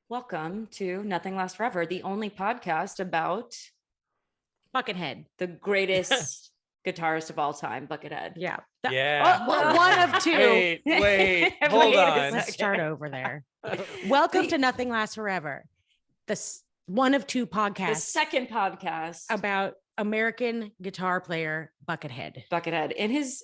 Welcome to Nothing Lasts Forever, the only podcast about Buckethead, the greatest guitarist of all time, Buckethead. Yeah. One of two. Wait, hold on. Let's start over there. Welcome to Nothing Lasts Forever, one of two The podcasts second podcast about American guitar player Buckethead in his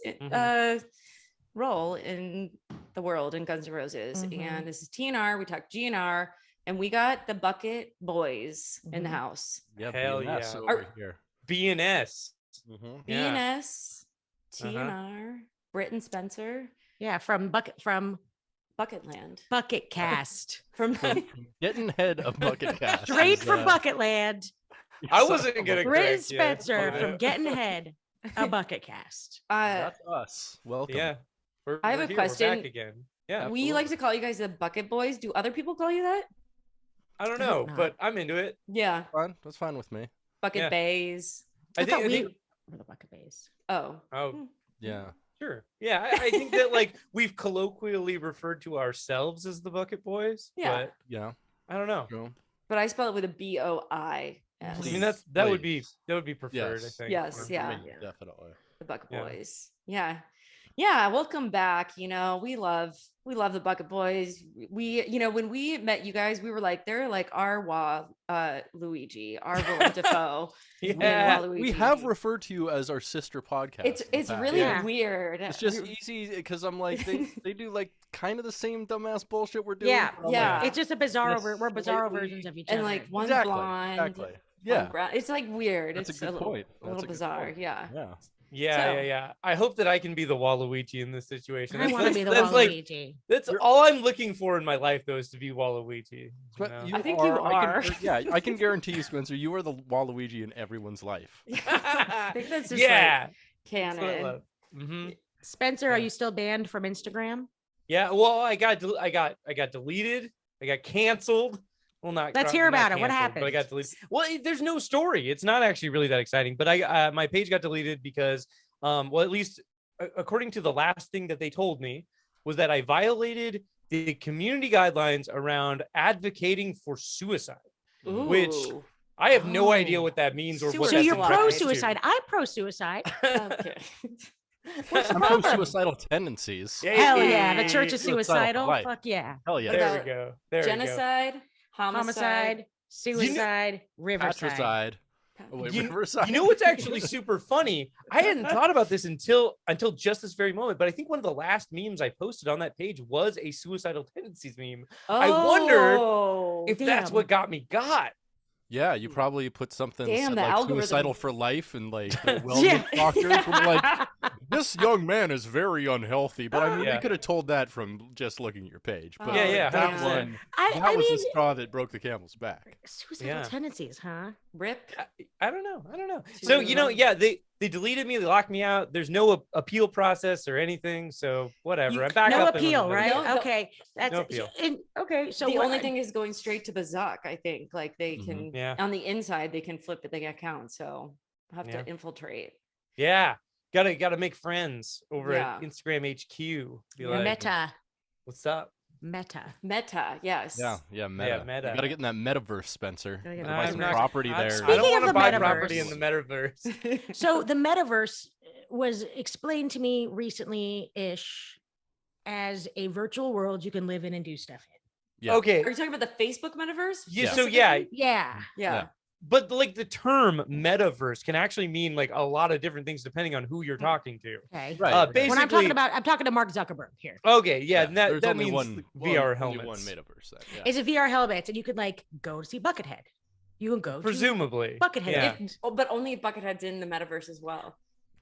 role in the world in Guns N' Roses. And this is TN'R. We talk GNR, and we got the Bucket Boys in the house. Yeah, hell BNS yeah. over here. BNS. BNS, TN'R, Brit and Spenser. Yeah, from Bucketland. BUCKETCAST. from Getting head of BUCKETCAST. Straight from Bucketland. I wasn't gonna Brit and correct you. Spenser from Getting Head, a BUCKETCast. That's us. Welcome. Yeah. I have we're a here. question. We're back again. Yeah. We like to call you guys the Bucket Boys. Do other people call you that? I don't I know, hope not. but I'm into it. Yeah. Fine. That's fine with me. Bucket Yeah. Bays. I thought I we think were the Bucket Bays. Oh. Yeah. sure. Yeah, I think that like we've colloquially referred to ourselves as the Bucket Boys. Yeah. But Yeah. I don't know. Go. But I spell it with a B-O-I-S. I Please. mean that would be preferred, Yes. I think. Yes, for yeah. me. Definitely. The Bucket Yeah. Boys. Yeah. Yeah. Welcome back. You know, we love the Bucket Boys. We, when we met you guys, we were like, they're like our Luigi, our Willem Dafoe. Yeah. We have referred to you as our sister podcast. It's in the past. really Yeah. weird. It's just easy because I'm like they do like kind of the same dumbass bullshit we're doing. Yeah, but I'm yeah. like, It's just a bizarre. Yes, We're bizarre slightly- versions of each and other. like one's exactly. blonde. Exactly. one Yeah. brown. It's like weird. That's a It's good point. a little That's a good bizarre. point. Yeah. Yeah. Yeah, So- yeah. I hope that I can be the Waluigi in this situation. I want to be the That's like Waluigi. that's all I'm looking for in my life, though, is to be Waluigi. You But know? I think you I are. I can guarantee you, Spencer, you are the Waluigi in everyone's life. I think that's just yeah. like canon. Mm-hmm. Spencer, are you still banned from Instagram? Yeah. Well, I got deleted. I got canceled. Well, not. Let's not- hear not about it. What canceled, But I got happened? deleted. Well, there's no story. It's not actually really that exciting. But my page got deleted because, well, at least according to the last thing that they told me, was that I violated the community guidelines around advocating for suicide. Which Ooh. I have no Oh. idea what that means or what So that's you're Suicide. applies to. pro-suicide. I'm pro-suicide. Okay. What's the I'm problem? pro-suicidal tendencies. Hell yeah. The church is Suicidal suicidal. life. Fuck yeah. Hell yeah. What There about we go. There we go. Genocide, homicide. Homicide, suicide, riverside. Patricide. Oh, wait, You Riverside. know what's actually super funny? I hadn't thought about this until just this very moment, but I think one of the last memes I posted on that page was a suicidal tendencies meme. I wonder if that's damn. what got me got. Yeah, you probably put something Damn, said, the like algorithm. suicidal for life and like the wellness Yeah. doctors were like, this young man is very unhealthy. But I mean, Yeah. they could have told that from just looking at your page. But Yeah, that 100%. one, I that was mean, the straw that broke the camel's back. suicidal Yeah. tendencies, huh? Rip. I don't know. Too So, many yeah, they deleted me. They locked me out. There's no appeal process or anything. So whatever. I'm back No up and appeal, living. right? No, no- Okay. That's No appeal. okay. So The what- only thing is going straight to the Zuck, I think. Like they can Yeah. on the inside they can flip it, they account. So I have Yeah. to infiltrate. Yeah. Gotta make friends over Yeah. at Instagram HQ. Be Yeah, like, meta. what's up? Meta. Meta, yes. Yeah, meta. meta. You gotta get in that metaverse, Spencer. Gotta get You in buy the some metaverse. property there. I Speaking don't of want to the buy metaverse- property in the metaverse. So the metaverse was explained to me recently-ish as a virtual world you can live in and do stuff in. Yeah. Okay. Are you talking about the Facebook metaverse? Yeah. Yeah. So yeah, Yeah. Yeah. but like the term metaverse can actually mean like a lot of different things depending on who you're talking to. Okay. Right. Basically, When I'm talking to Mark Zuckerberg here. okay, yeah, and There's that only means one VR only helmets, one metaverse. Then, yeah. It's a VR helmet, and you could like go to see Buckethead. You can go presumably. to Buckethead. Yeah. But only Buckethead's in the metaverse as well.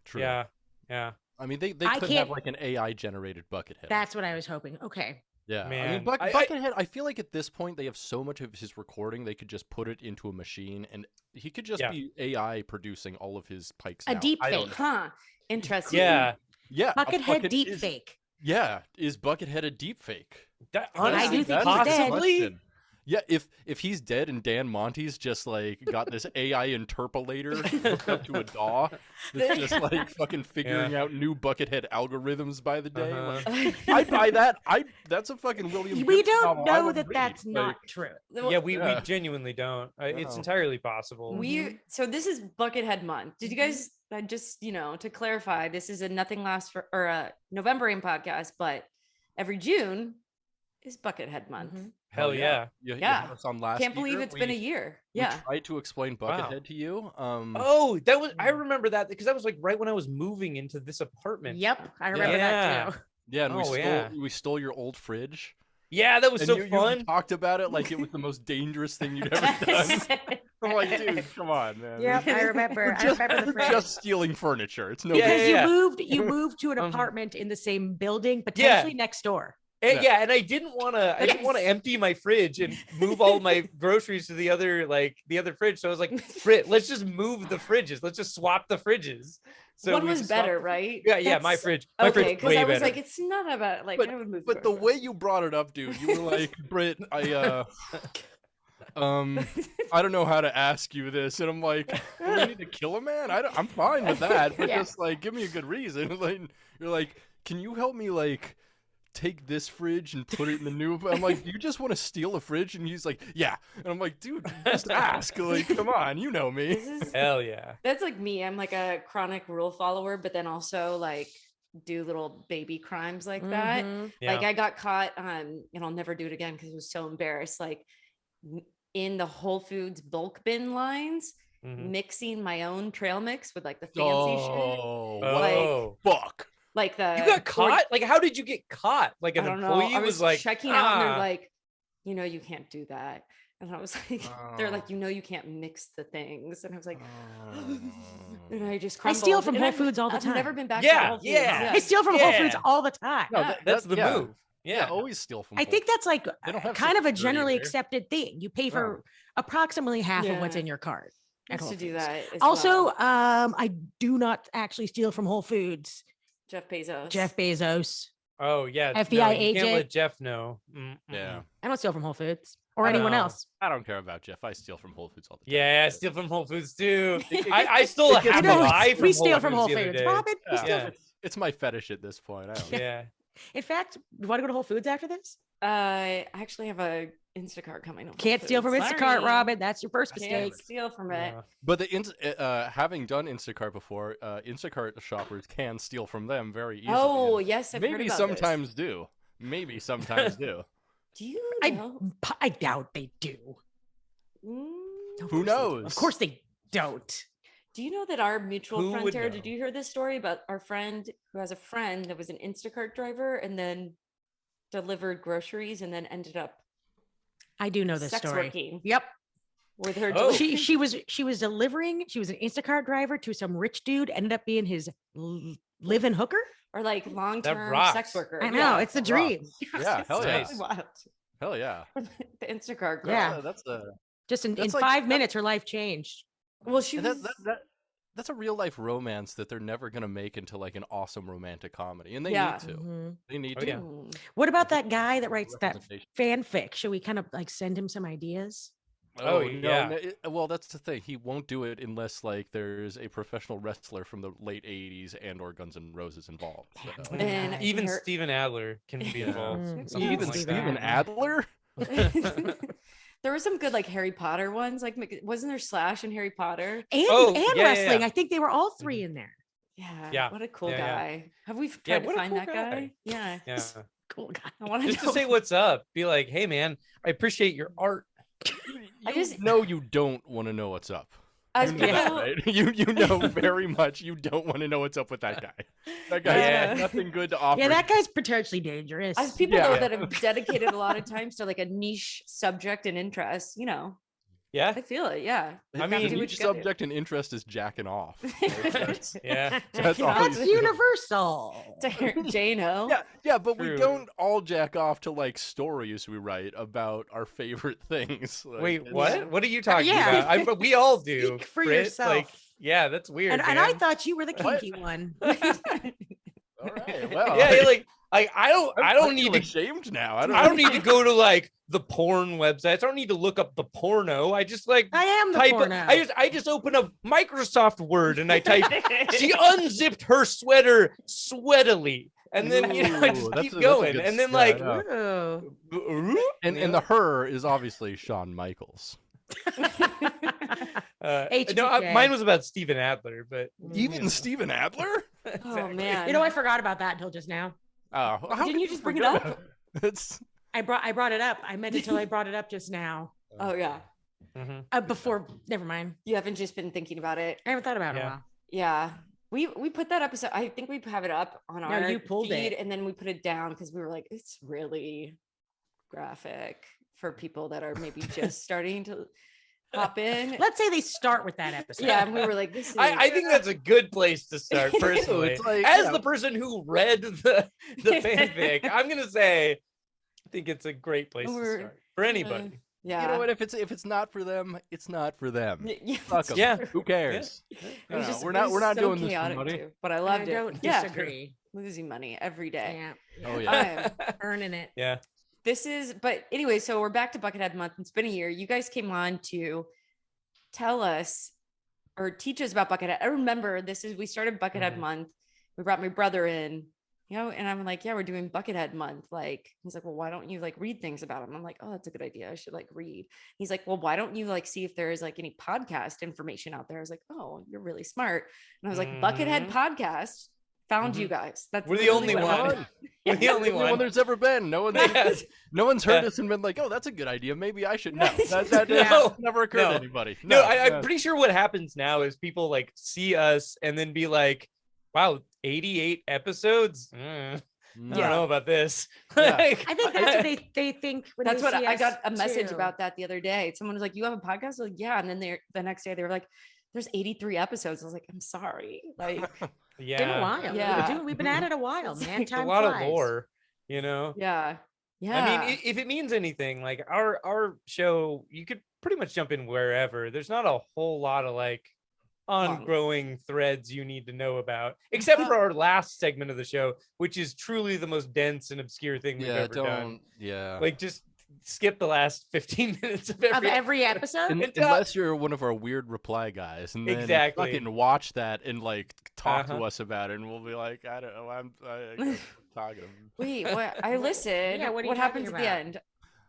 True. Yeah. I mean, they I could can't- have like an AI generated Buckethead. That's what I was hoping. Okay. Yeah, I Man, mean, Buckethead. I feel like at this point they have so much of his recording they could just put it into a machine, and he could just Yeah. be AI producing all of his pikes. A now. deep I don't fake. know. Huh. Interesting. Yeah. Yeah, a Buckethead fucking- deep is- fake. Yeah, is Buckethead a deep fake? That, I do honestly, think he's possibly. dead. Yeah, if he's dead and Dan Monty's just like got this AI interpolator hooked up to a DAW that's just like fucking figuring out new Buckethead algorithms by the day, like, I buy that. That's a fucking William. We Gibson don't novel I know would that read. that's Like, not true. Yeah, we genuinely don't. It's No. entirely possible. So this is Buckethead Month. Did you guys just, to clarify, this is a Nothing Lasts for or a November Aim podcast, but every June is Buckethead Month. Hell yeah. You Yeah. had us on last Can't believe year. it's been a year. We Yeah. tried to explain Buckethead to you. Oh, that was I remember that because that was like right when I was moving into this apartment. Yep, I remember that too. Yeah, and Oh, we stole your old fridge. Yeah, that was And so you fun. talked about it like it was the most dangerous thing you'd ever done. I'm like, dude, come on, man. Yep, I remember. I remember the We're phrase. just stealing furniture. It's no Because big Yeah. you moved to an apartment in the same building, Yeah. potentially next door. And, and I didn't want to empty my fridge and move all my groceries to the other fridge. So I was like, Brit, let's just move the fridges. Let's just swap the fridges. So One we was just better, swapped- right? Yeah, my fridge. My Okay, fridge because way I was better. like, it's not about like I would move. But the way you brought it up, dude, you were like, Brit, I don't know how to ask you this, and I'm like, do we need to kill a man? I'm fine with that, but just like, give me a good reason. Like, you're like, can you help me like take this fridge and put it in the new? I'm like, do you just want to steal a fridge? And he's like, yeah. And I'm like, dude, just ask. Like, come on, you know me. Hell yeah. That's like me. I'm like a chronic rule follower, but then also like do little baby crimes like that. Yeah. Like I got caught and I'll never do it again because I was so embarrassed. Like in the Whole Foods bulk bin lines, mixing my own trail mix with like the fancy shit. Oh, Fuck. Like the you got caught? Like, how did you get caught? Like, an I don't know. employee I was like checking out, and they're like, you can't do that. And I was like, they're like, you can't mix the things. And I was like, and I just I steal crumbled. from And Whole I've- Foods all the I've time. never been back to Yeah, Whole Foods. yeah. I steal from Whole Yeah. Foods all the time. No, that's the move. Yeah. always steal from. I think that's like They don't have kind of a security generally there. accepted thing. You pay for approximately half of what's Yeah. in your cart. I at used Whole to do Foods. that. As Also, well. I do not actually steal from Whole Foods. Jeff Bezos. Jeff Bezos. Oh yeah. FBI no, you agent. can't let Jeff know. Yeah. I don't steal from Whole Foods or I anyone know. else. I don't care about Jeff. I steal from Whole Foods all the time. Yeah, I steal from Whole Foods too. I stole a You half a know, lie from we steal from Whole the other Foods. day. Robin, we steal Yeah. from. It's my fetish at this point. I don't know. Yeah. In fact, you want to go to Whole Foods after this? I actually have a Instacart coming up. Can't steal from Instacart, Robin. That's your first Can't mistake. steal from it. Yeah. But having done Instacart before, Instacart shoppers can steal from them very easily. Oh and yes, I've heard maybe about sometimes do. Maybe sometimes do. This. Do you know? I doubt they do. Mm, Who knows? Of course they don't. Do you know that our mutual Who friend would Tara? know? Did you hear this story about our friend who has a friend that was an Instacart driver and then delivered groceries and then ended up I do know this sex story. working Yep. with her. Oh. delivery- She was delivering. She was an Instacart driver to some rich dude. Ended up being his live-in hooker. or like long-term rocks. sex worker. I know Yeah. it's the dream. Yeah, It's hell yeah. totally wild. Hell yeah. The Instacart girl. Yeah. That's a Just in That's like- 5 minutes, her life changed. Well, she and was. that's a real life romance that they're never gonna make into like an awesome romantic comedy, and they Yeah. need to. Mhm. They need Oh, to. yeah. Mm. What about that guy that writes that Representation. fanfic? Should we kind of like send him some ideas? Oh, no, yeah. well, that's the thing. He won't do it unless like there's a professional wrestler from the late '80s and or Guns N' Roses involved. So. And Even her- Steven Adler can be involved. Mm. Something Even like Steven that. Adler. There were some good like Harry Potter ones. Like, wasn't there Slash and Harry Potter? And Oh, and yeah, wrestling. yeah. I think they were all 3 in there. Yeah. Yeah. What a cool Yeah, yeah. guy. Have we Yeah, tried to what a find cool that guy? guy. Yeah. Yeah. Cool guy. I want Just to say what's up. Be like, hey man, I appreciate your art. I just- know you don't want to know what's up. As You know that, people, right? You know very much you don't want to know what's up with that guy. That guy's Yeah. got nothing good to offer. Yeah, that guy's potentially dangerous. as people Yeah. though that have dedicated a lot of times to like a niche subject and interest, Yeah. I feel it. Yeah. I The mean, do what niche you gotta do. subject and interest is jacking off. Like, that's- Yeah. that's all That's you- universal. To hear Jano. Yeah, but we True. don't all jack off to like stories we write about our favorite things. Like, Wait, it's- what? What are you talking Yeah. about? But we all do. Speak for Brit. yourself. Like, yeah, that's weird. And I man. thought you were the What? kinky one. All right, well, Yeah, like Like I don't need feel to ashamed now. I don't need to go to like the porn websites. I don't need to look up the porno. I just like I am the type porno. I just open up Microsoft Word and I type she unzipped her sweater sweatily. And then I just Ooh, keep that's a going. good- And then yeah, like yeah. Ooh. And the her is obviously Shawn Michaels. HBK. mine was about Steven Adler, but Even Steven Adler? Oh man. You know, I forgot about that until just now. Oh, how Didn't could you just bring it forget up? It's I brought it up. I meant it till I brought it up just now. Oh yeah. Before, never mind. You haven't just been thinking about it. I haven't thought about it in a Yeah. while. Yeah. We put that episode. I think we have it up on No, our you pulled feed, it. and then we put it down because we were like, it's really graphic for people that are maybe just starting to hop in. Let's say they start with that episode. Yeah, and we were like, this is. I think that's a good place to start personally. It's like, As yeah. the person who read the fanfic, I'm gonna say I think it's a great place to We're- start for anybody. yeah. You know what? If it's not for them, it's not for them. Yeah, Fuck 'em. Yeah. Who cares? It I was don't know. just- We're it not was we're not so doing this for chaotic money. too, but I I loved it. don't Yeah. disagree. Losing money every day. Yeah. Oh yeah. Earning it. Yeah. This is, but anyway, so we're back to Buckethead Month. It's been a year. You guys came on to tell us or teach us about Buckethead. I remember we started Buckethead Mhm. Month. We brought my brother in, and I'm like, yeah, we're doing Buckethead Month. Like, he's like, well, why don't you like read things about him? I'm like, oh, that's a good idea. I should like read. He's like, well, why don't you like see if there is like any podcast information out there? I was like, oh, you're really smart. And I was like, Buckethead Podcast found you guys. That's We're the literally only what one. happened. We're the only Only one one. there's ever been. No one's Yes. no one's heard Yeah. us and been like, oh, that's a good idea. Maybe I should know. That No. never occurred No. to anybody. No, Yeah. I'm pretty sure what happens now is people like see us and then be like, wow, 88 episodes? I don't Yeah. know about this. Yeah. Like, I think that's what they think. When That's they what see I us, got a message too. about that the other day. Someone was like, you have a podcast? I was like, yeah. And then the next day they were like, there's 83 episodes. I was like, I'm sorry. Like, It's been a yeah. while. Yeah. We've been at it a while, man. It's a Time lot flies. of lore, you know? yeah. Yeah. I mean, if it means anything, like our show, you could pretty much jump in wherever. There's not a whole lot of like ongoing threads you need to know about, except for our last segment of the show, which is truly the most dense and obscure thing we've ever done. Yeah. Like, just skip the last 15 minutes of Of every episode? Unless you're one of our weird reply guys, and then Exactly. fucking watch that and like talk to Uh-huh. us about it, and we'll be like, I don't know, I guess I'm talking. Wait, what? I listened. Yeah, what are you what happens talking at the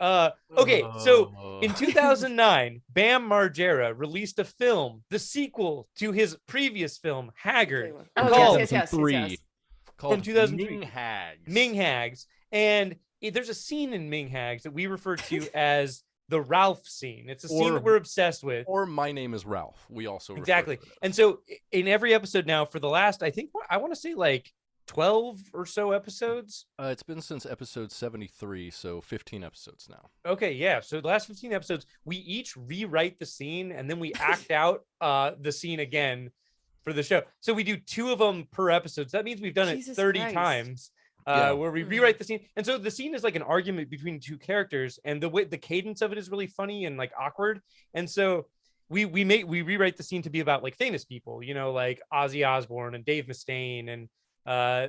about? end? Okay, so Oh. in 2009, Bam Margera released a film, the sequel to his previous film, Haggard, Oh, called yes. Called From 2003. Ming Hags. Ming Hags. And there's a scene in Ming Hags that we refer to as the Ralph scene. It's a scene Or- that we're obsessed with. Or My Name is Ralph. We also refer Exactly. to it. And so in every episode now, for the last, I want to say like 12 or so episodes. It's been since episode 73, so 15 episodes now. Okay, yeah. So the last 15 episodes, we each rewrite the scene and then we act out the scene again for the show. So we do 2 of them per episode. So that means we've done Jesus it 30 Christ. times. Yeah. Where we rewrite the scene. And so the scene is like an argument between 2 characters, and the cadence of it is really funny and like awkward. And so we rewrite the scene to be about like famous people, you know, like Ozzy Osbourne and Dave Mustaine and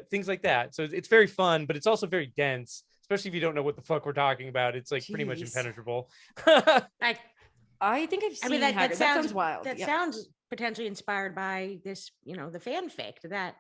things like that. So it's very fun, but it's also very dense, especially if you don't know what the fuck we're talking about. It's like pretty much Jeez. impenetrable. Like, I think I've seen I mean, that Haggard. sounds wild. That Yeah. sounds potentially inspired by this, the fanfic that.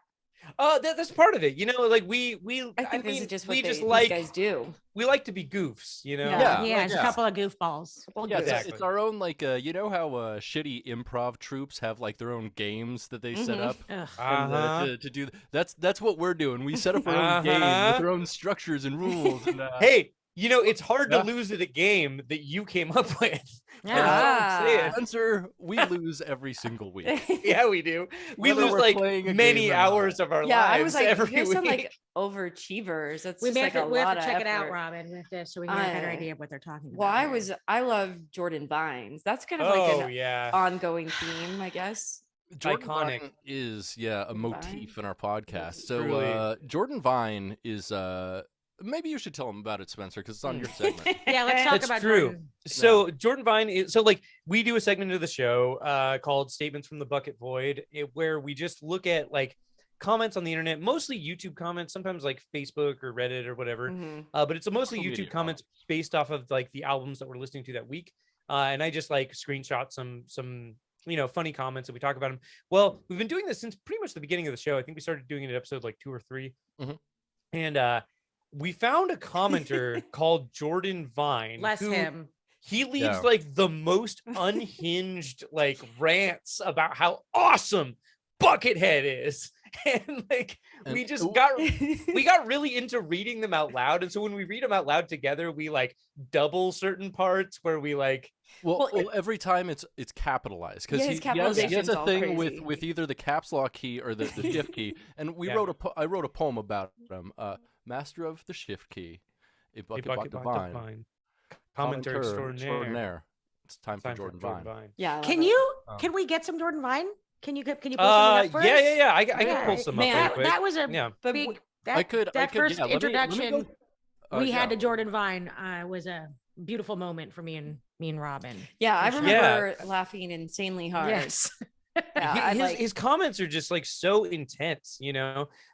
That's part of it, you know, like we I think this mean, is just we what just these like guys do. we like to be goofs, you know. Yeah. Yeah, like, it's a couple of goofballs. Well, Yeah, Exactly. it's our own like you know how shitty improv troops have like their own games that they set Mhm. up Ugh. and, to do. That's what we're doing. We set up our own game with our own structures and rules. And, Hey, you know, it's hard Yeah. to lose at a game that you came up with. Ah. Spencer, we lose every single week. Yeah, we do. We Whether lose we're like playing a many game or not. hours of our Yeah, lives I was like, every you guys week. sound like overachievers. That's We just like a we have lot to of check it out, effort. Robin, with this so we can get a better I- idea of what they're talking about. Well, here. I love Jordan Vines. That's kind of like Oh an yeah. ongoing theme, I guess. Jordan Iconic. Vine is a Vine? motif in our podcast. So Truly. Jordan Vine is maybe you should tell him about it, Spencer, because it's on your segment. Yeah, let's talk That's about true. Jordan. So Jordan Vine is like we do a segment of the show called Statements from the Bucket Void, where we just look at like comments on the internet, mostly YouTube comments, sometimes like Facebook or Reddit or whatever. But it's mostly Social YouTube media comments based off of like the albums that we're listening to that week. And I just like screenshot some funny comments and we talk about them. Well, we've been doing this since pretty much the beginning of the show. I think we started doing it at episode like 2 or 3. And we found a commenter called Jordan Vine. Bless him. He leaves like the most unhinged like rants about how awesome Buckethead is. And like we got really into reading them out loud. And so when we read them out loud together, we like double certain parts where we like every time it's capitalized because he has a thing with either the caps lock key or the shift key. And I wrote a poem about him. Master of the shift key, a bucket divine. Commentator extraordinaire. It's time for Jordan Vine. Yeah. Can we get some Jordan Vine? Can you pull something up for us? Yeah. I can pull some up. That was a big. That first introduction we had to Jordan Vine was a beautiful moment for me and Robin. Yeah, I remember laughing insanely hard. Yes. His comments are just like so intense,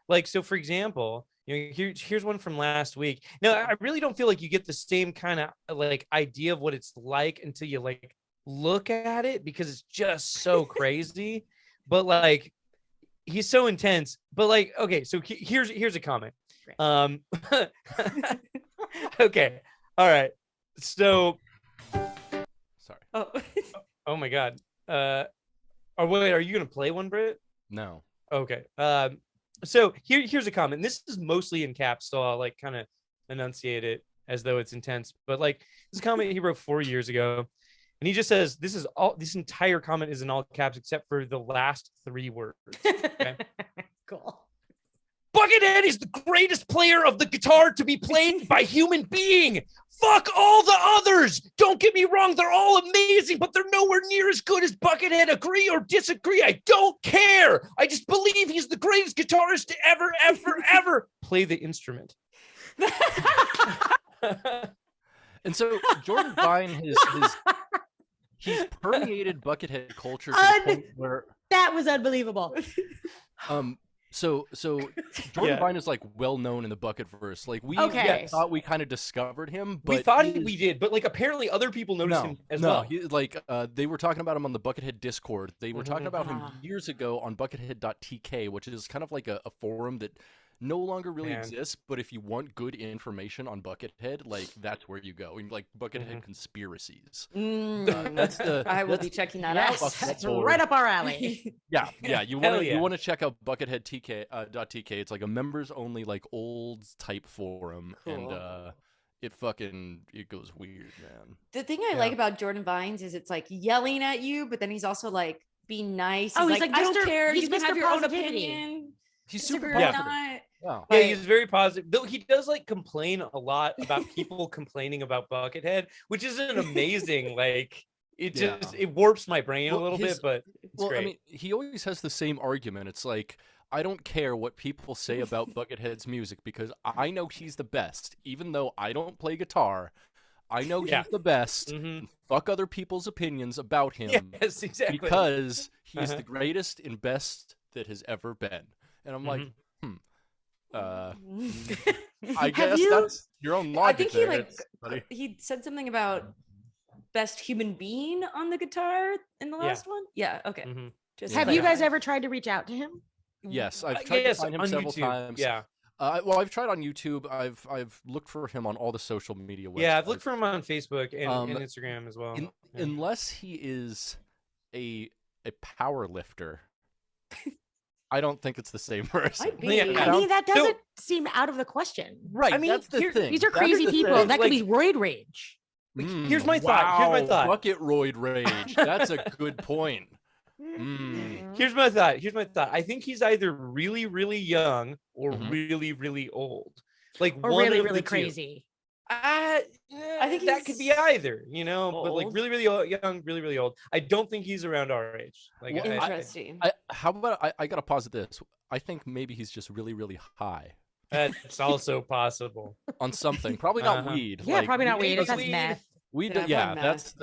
like, so for example, here's one from last week. Now, I really don't feel like you get the same kind of like idea of what it's like until you like look at it, because it's just so crazy. But like, he's so intense. But like, okay, so here's a comment. Okay, all right. So, sorry. Oh my God. Wait, are you gonna play one, Britt? No. Okay. So here's a comment. This is mostly in caps, so I'll like kind of enunciate it as though it's intense. But like, this comment he wrote 4 years ago, and he just says this entire comment is in all caps except for the last 3 words. Okay? Cool. Buckethead is the greatest player of the guitar to be played by human being. Fuck all the others. Don't get me wrong. They're all amazing, but they're nowhere near as good as Buckethead. Agree or disagree. I don't care. I just believe he's the greatest guitarist to ever play the instrument. And so Jordan Vine he's permeated Buckethead culture to the point where that was unbelievable. So Jordan Vine is like well known in the Bucketverse. Like we thought we kind of discovered him, but we thought we did, but like apparently other people noticed him as well. They were talking about him on the Buckethead Discord. They were talking about him years ago on Buckethead.tk, which is kind of like a forum that no longer really exists. But if you want good information on Buckethead, like that's where you go. And like Buckethead conspiracies. I will be checking that out. That's right up our alley. Yeah. You want to check out Buckethead.tk. It's like a members only like old type forum, and it goes weird, man. The thing I like about Jordan Vines is it's like yelling at you, but then he's also like being nice. He's like, I don't care. He's You can Mr. have your own Positivity. opinion. He's super Disagree or positive. not. Yeah, he's very positive. Though he does like complain a lot about people complaining about Buckethead, which isn't amazing. Like it warps my brain a little bit, but it's great. I mean, he always has the same argument. It's like, I don't care what people say about Buckethead's music because I know he's the best. Even though I don't play guitar, I know he's the best. And fuck other people's opinions about him. Yes, exactly. Because he's the greatest and best that has ever been. And I'm like, I guess that's your own logic. I think he said something about best human being on the guitar in the last one. Yeah. Okay. Have you guys ever tried to reach out to him? Yes, I've tried to find him several times. Yeah. Well, I've tried on YouTube. I've looked for him on all the social media websites. Yeah, I've looked for him on Facebook and Instagram as well. Unless he is a power lifter. I don't think it's the same person. I mean, that doesn't seem out of the question. Right. I mean, that's the thing. These are crazy people. That could be roid rage. Here's my thought. Bucket roid rage. That's a good point. Here's my thought. I think he's either really, really young or really, really old. Like or one really, of really the crazy. I think that could be either, old. but like really, really young, really, really old. I don't think he's around our age. Like, interesting. How about I gotta posit this? I think maybe he's just really, really high. That's also possible. On something, probably not weed. Yeah, probably not weed. It's weed. meth. Weed. That's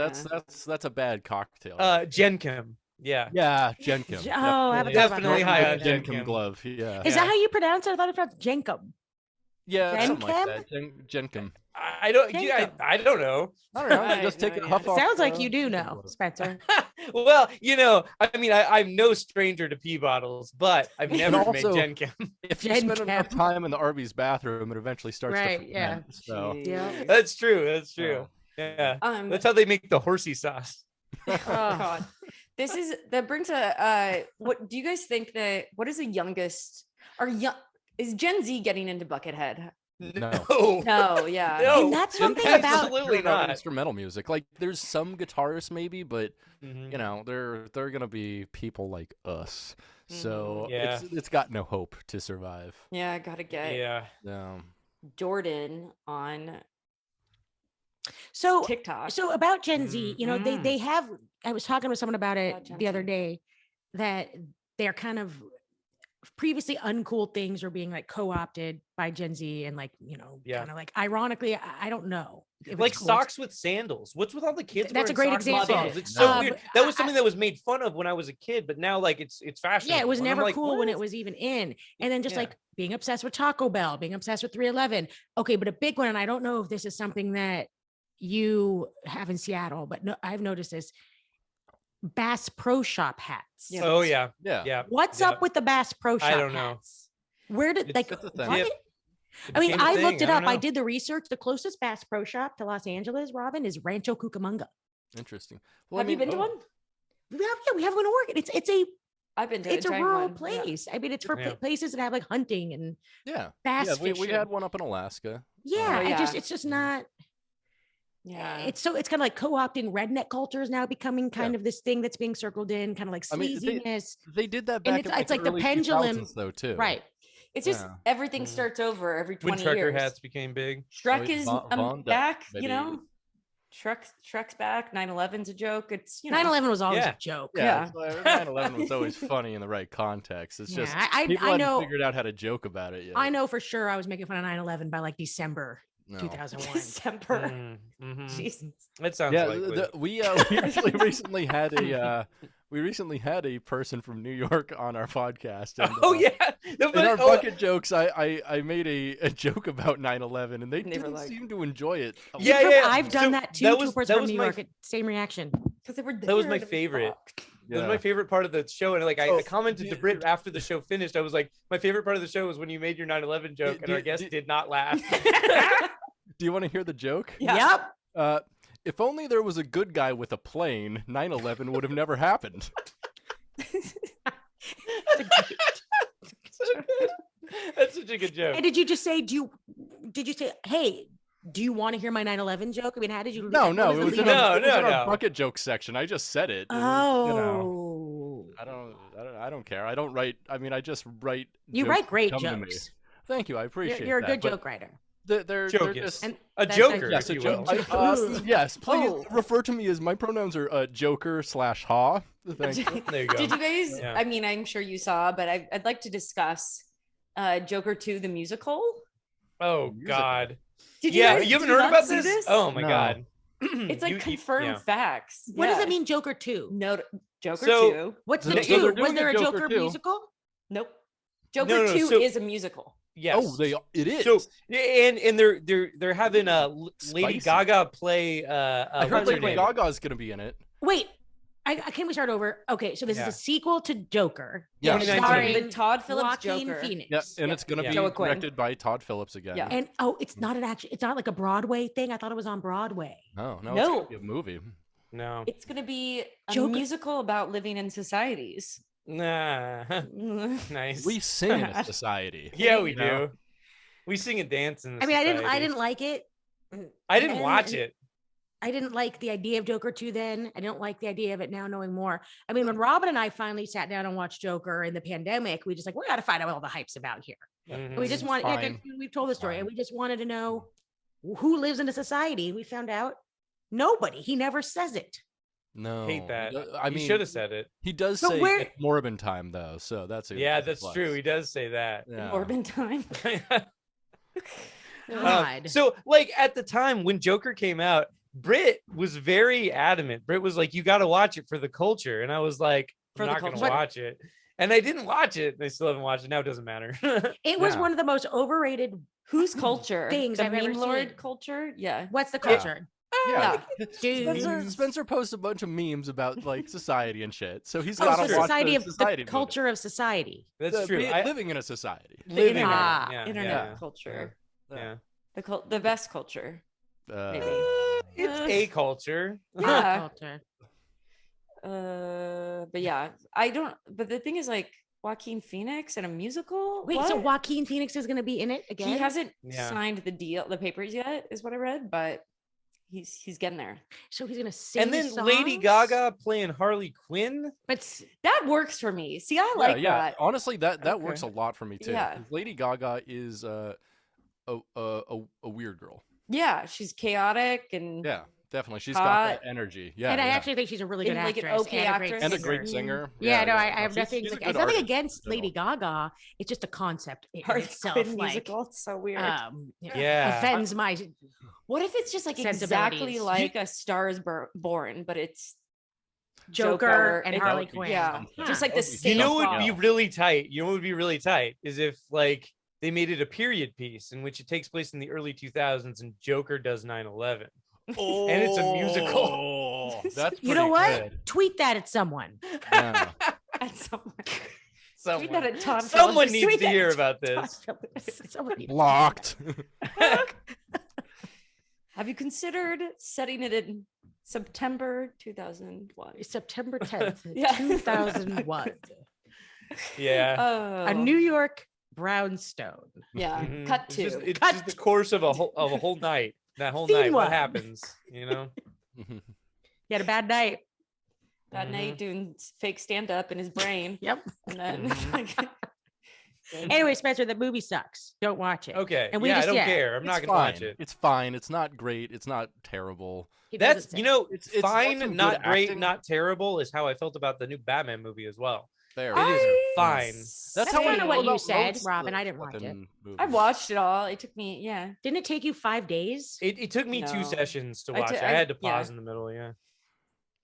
a bad cocktail. Gen Chem. Yeah. Yeah, Jenkem. Oh, I haven't thought about Definitely that. high on Jenkem Jenkem. glove. Yeah. Is that how you pronounce it? I thought it was Jenkem. Yeah, something like Jenkem? that. Jenkem. I don't. I don't know. I don't know. I Just have take no a huff idea. off. Sounds like you do know, Spencer. Well, I mean, I'm no stranger to pee bottles, but I've never made also, Jenkem. If you spend enough time in the Arby's bathroom, it eventually starts to ferment. Yeah. So. Jeez. That's true. That's true. Oh. Yeah. That's how they make the horsey sauce. Oh God. That brings what do you guys think what is the youngest is Gen Z getting into Buckethead? No. No, yeah. No. And that's something Absolutely about Absolutely not. Instrumental music. Like there's some guitarists maybe, but Mhm. they're gonna be people like us. So Yeah. it's got no hope to survive. Yeah, I gotta get Yeah. Jordan on so TikTok. So about Gen Z, Mhm. they have. I was talking with someone about it About Gen the other Z. day, that they're kind of previously uncool things are being like co-opted by Gen Z, and like Yeah. kind of like ironically, I don't know. If Like it's cool. socks with sandals. What's with all the kids? That's a wearing great socks with example. sandals? It's so weird. But That was something that was made fun of when I was a kid, but now like it's fashion. Yeah, it was never like, cool when what? it was even in. And then just Yeah. like being obsessed with Taco Bell, being obsessed with 311. Okay, but a big one, and I don't know if this is something that you have in Seattle, but no, I've noticed this. Bass Pro Shop hats. Yeah. Oh yeah. Yeah. Yeah. What's Yeah. up with the Bass Pro Shop I don't know. hats? Where did It's- it's a thing. what? Yep. I mean, became a I thing. looked it don't up. I know. did the research. The closest Bass Pro Shop to Los Angeles, Robin, is Rancho Cucamonga. Interesting. Well, Have you been to one? We have one in Oregon. I've been to It's a giant rural one. Yeah. place. I mean, it's for Yeah. places that have like hunting and Yeah. bass Yeah, fishing. we had one up in Alaska. Yeah, Oh, yeah. it's just not. Yeah. It's kind of like co-opting redneck culture is now becoming kind of this thing that's being circled in, kind of like I mean, sleaziness. They did that And back it's- in it's like the early pendulum- 2000s, though too. Right. It's just Yeah. everything Mhm. starts over every When 20 trucker years. hats became big. Shrek yeah, is Von Dutch, back, baby. Shrek's back. 9/11's a joke. It's 9/11 was always Yeah. a joke. Yeah. 9/11 was always funny in the right context. It's Yeah, just I people I hadn't know. figured out how to joke about it yet. I know for sure I was making fun of 9/11 by like December No. 2001. December. Mhm. Jesus. That sounds Yeah, like we actually recently had a person from New York on our podcast. And, Oh yeah. in our bucket jokes, I made a joke about 9/11, and they They were didn't like- seem to enjoy it. a Yeah, lot. yeah. I've done So that too. that Two was- person that from was New my- York, same reaction. Because they were That was there my and it favorite. fucked. That was my favorite part of the show, and like I Oh, commented to Brit after the show finished. I was like, my favorite part of the show was when you made your 9/11 joke, and our guest did not laugh. Do you want to hear the joke? Yeah. Yep. If only there was a good guy with a plane, 9/11 would have never happened. So good. That's such a good joke. And did you just say, hey, do you want to hear my 9/11 joke? I mean, how did you? No, what no, was it the was lead in, up? No, it was in no. our bucket joke section. I just said it. and, Oh, I don't care. I don't write. I mean, I just write. you jokes write that great come to me. jokes. Thank you. I appreciate You're a that, good but joke writer. They're Jokist. just And A that's joker, yes, if a you will. joke. Yes, please Oh. refer to me as my pronouns are Joker/Ha. Thank you. There you go. Did you guys? Yeah. I mean, I'm sure you saw, but I'd like to discuss Joker 2, the musical. Oh Musical. God. Did Yeah, guys- you haven't did heard not about see this? Oh my No. God. It's like You- confirmed yeah. facts. What does Yeah. it mean, Joker 2? No, Joker So- 2. What's the So two? they're Was doing there a a Joker Joker 2. musical? Nope. Joker No, 2 so- is a musical. Yes. Oh, it is. So and they're having Lady Spicy. Gaga play I heard what's her Lady name? Gaga's gonna be in it. Wait, can we start over? Okay, so this Yeah. is a sequel to Joker. Yeah. And 2019. starring the Todd Phillips Joaquin Joker. Phoenix. Yeah, and Yeah. it's gonna Yeah. be Joe Quinn. directed by Todd Phillips again. Yeah. And it's not it's not like a Broadway thing. I thought it was on Broadway. No, No. it's gonna be a movie. No. It's going to be a Joker- musical about living in societies. Nah. I Nice. We sing in a society. yeah, we you know? do. We sing and dance in. I mean, I society. didn't like it. I didn't and- watch it. I didn't like the idea of Joker 2 then. I don't like the idea of it now knowing more. I mean, when Robin and I finally sat down and watched Joker in the pandemic, we just like, we got to find out what all the hype's about here. And we Mhm. just It's wanted, like, fine. we've told the It's story, and fine. we just wanted to know who lives in a society. We found out nobody. He never says it. No, Hate that. I mean, you should have said it. He does But say where- it's Morbin time though, so that's a Yeah, a that's plus. true. He does say that. Yeah. Morbin time. God. So, like at the time when Joker came out, Brit was very adamant. Brit was like, you got to watch it for the culture. And I was like, For I'm the not going to culture. watch it. And I didn't watch it. And I still haven't watched it. Now it doesn't matter. It was Yeah. one of the most overrated. Whose culture? Things the I've ever meme lord seen. culture? Yeah. What's the Yeah. culture? Yeah, Dude. Spencer posts a bunch of memes about like society and shit, so he's Oh, got so to watch society the of society the culture of society. That's true. living in a society. Living in it. internet. Yeah, Internet yeah, culture. yeah. The best culture. Maybe. It's a culture. Yeah. Culture. But yeah, I don't. But the thing is, like Joaquin Phoenix in a musical. Wait, so Joaquin Phoenix is going to be in it again? He hasn't Yeah. signed the papers yet, is what I read. But he's getting there. So he's going to sing. And then Lady songs? Gaga playing Harley Quinn. But That works for me. See, I like that. Honestly, that Okay. works a lot for me too. Yeah. 'Cause Lady Gaga is a weird girl. Yeah, she's chaotic and Yeah, definitely. She's Hot. got that energy. Yeah, and I yeah. actually think she's a really good And, like, an actress. okay and actress. and a singer. great singer. Yeah, no, I have She's- nothing. she's a Like, good nothing artist against in general. Lady Gaga. It's just the concept in Harley itself. Quinn Like, musical. It's so weird. Yeah. offends my. What if it's just like exactly sensibilities. like A Star is Born, but it's Joker and and- Harley That would be Quinn. Yeah, something. just like That the would be same You know what something would be else. really tight? You know what would be really tight is if like they made it a period piece in which it takes place in the early 2000s and Joker does 9/11. And it's a musical. Oh, that's You know pretty what? good. Tweet that at someone. Yeah. at someone. Someone, Tweet that at Tom someone Phillips. needs Tweet to that hear at about Tom this. Phillips. Somebody- Blocked. Have you considered setting it in September 2001? September 10th, Yeah. 2001. Yeah. A New York brownstone. Yeah. Mhm. Cut It's to. just, it's Cut just the course of a whole night. That whole Scene night, what one. happens? You know. He had a bad night. That night doing fake stand up in his brain. Yep. And then Anyway, Spencer, the movie sucks. Don't watch it. Okay. And we yeah, just- I don't yeah, care. I'm not It's gonna watch fine. it. It's fine. It's not great. It's not terrible. He doesn't That's say. you know, It's got some fine, good not great, acting. not terrible is how I felt about the new Batman movie as well. There. It is fine. That's how I kinda feel what you about said, most Robin. of I didn't watch it. fucking I movies. watched it all. It took me, yeah. Didn't it take you 5 days? It took me 2 No. sessions to I watch. did- I had to yeah. pause in the middle. Yeah.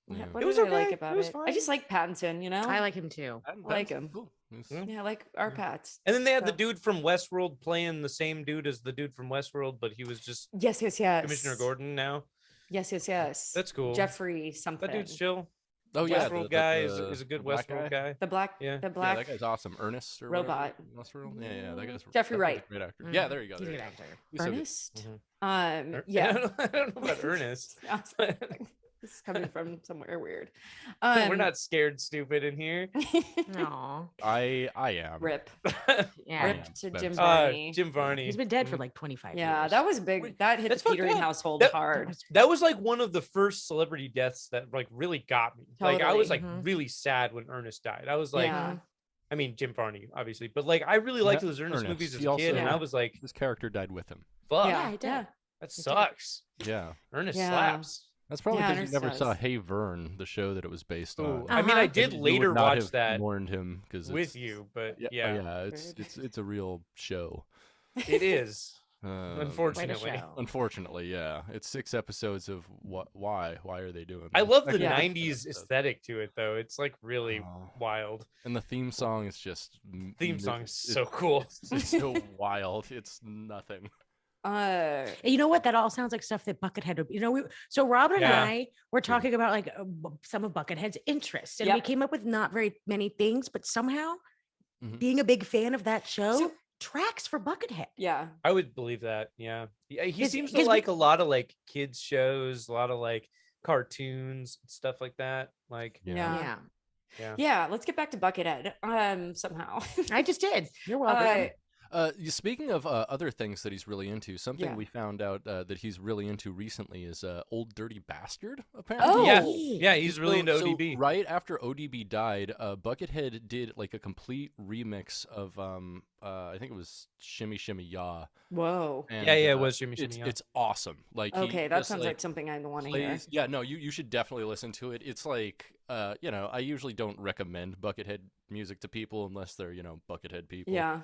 Yeah. What It was did I like okay. about It was it? I just like Pattinson, you know? I like him too. That- like that's him. cool. It's- Yeah. Yeah, I like our Pats. And then they had the So- dude from Westworld playing the same dude as the dude from Westworld, but he was just Yes, yes, yes. Commissioner Gordon now. Yes, yes, yes. That's cool. Jeffrey something. That dude's chill. Oh yeah, Westworld guy is a good black Westworld guy. The black, Yeah. the Yeah, black. that guy's awesome. Ernest or Robot. whatever. Westworld. Yeah, that guy's Jeffrey that guy's Wright. a great actor. Mm. Yeah, there you go. He's a there good you go. actor. He's so good. Ernest. Mhm. Yeah. I don't know about Ernest. This is coming from somewhere weird. We're not scared stupid in here. Aw. I am. Rip. Yeah. Rip am, to but- Jim Varney. Jim Varney. He's been dead for Mhm. like 25 Yeah, years. that was big. That hit That's the fucked Petering up. household That- hard. That was like one of the first celebrity deaths that like really got me. Like I was Totally. like Mhm. really sad when Ernest died. I was like, Yeah. I mean Jim Varney, obviously, but like I really liked Yeah, those Ernest Ernest. movies as He a kid, also- and I was like, His character died with him. fuck, Yeah, he did. Yeah. that sucks. Yeah. Ernest Yeah. slaps. That's probably Yeah, because Ernest you never saw does. Hey Vern, the show that it was based Ooh, on. I mean, I Uh-huh. did You would later not watch have that mourned him because with you, but Yeah, yeah, yeah, it's a real show. it is. Uh, Unfortunately, show. Unfortunately, yeah, it's 6 episodes of why are they doing? I this? love the Actually, Yeah. 90s aesthetic to it, though. It's like really Oh. wild. and the theme song is just Theme song is so cool. It's so wild. It's nothing. And you know what? That all sounds like stuff that Buckethead would. So Robin and Yeah. I were talking about like some of Buckethead's interests, and we Yep. came up with not very many things, but somehow Mhm. being a big fan of that show So- tracks for Buckethead. Yeah. I would believe that. Yeah. Yeah. He His- seems to his- like a lot of like kids shows, a lot of like cartoons, stuff like that. Like, Yeah. Yeah, Yeah. Let's get back to Buckethead. Somehow. I just did. You're welcome. Speaking of other things that he's really into, something Yeah. we found out that he's really into recently is Old Dirty Bastard, apparently. Oh. yeah. Hey. Yeah. He's really into So ODB. right after ODB died, Buckethead did like a complete remix of I think it was Shimmy Shimmy Ya. Whoa. And, Yeah. It was Jimmy It's Shimmy. it's awesome. Like he Okay, that just, sounds like something I want to hear. plays. Yeah, no, you should definitely listen to it. It's like I usually don't recommend Buckethead music to people unless they're Buckethead people. Yeah.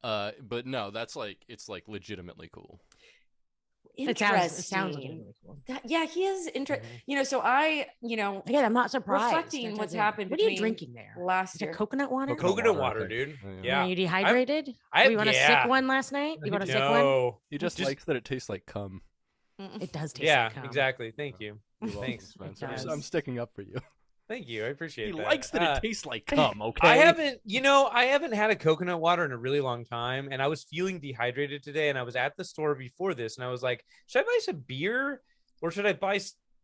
But no, that's like it's like legitimately cool. It sounds like interesting. really cool. Yeah, he is interesting. Mhm. You know, so Again, I'm not surprised. reflecting That what's doesn't- happened What are you between drinking there? last Is it year. coconut water? Coconut I water, think. dude. Are Yeah. you dehydrated? I Were you on a sick yeah. one last night? You got a sick one? No. He just Just- likes that it tastes like cum. It does taste Yeah, like cum. exactly. Thank you. You're welcome, Thanks. Spencer. It I'm does. sticking up for you. Thank you. I appreciate He that. likes that it tastes like cum. Okay. I haven't had a coconut water in a really long time, and I was feeling dehydrated today, and I was at the store before this, and I was like, should I buy some beer or should I buy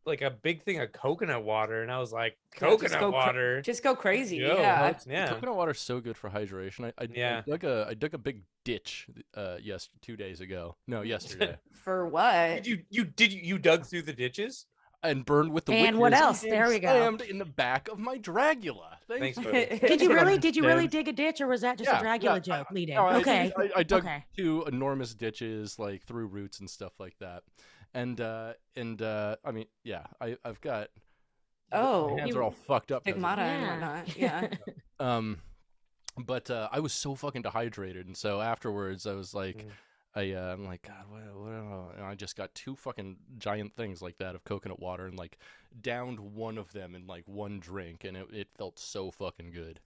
like a big thing of coconut water? And I was like, Yeah, just coconut go water. Just go crazy. Yo, Yeah. Yeah. Coconut water's so good for hydration. I dug a big ditch 2 days ago. No, yesterday. For what? Did you dug through the ditches? And burned with the And what witches else? and There we go. slammed in the back of my Dragula. Thanks, you. buddy. Did you really Damn. dig a ditch, or was that just a Dracula joke lead in? No, Okay. I dug Okay. 2 enormous ditches like through roots and stuff like that. And I mean, yeah, I've got Oh, my hands are all fucked up. 'cause of stigmata it. and whatnot. Yeah. But I was so fucking dehydrated, and so afterwards I was like, I'm like, God, what? And I just got 2 fucking giant things like that of coconut water, and like downed one of them in like one drink, and it felt so fucking good.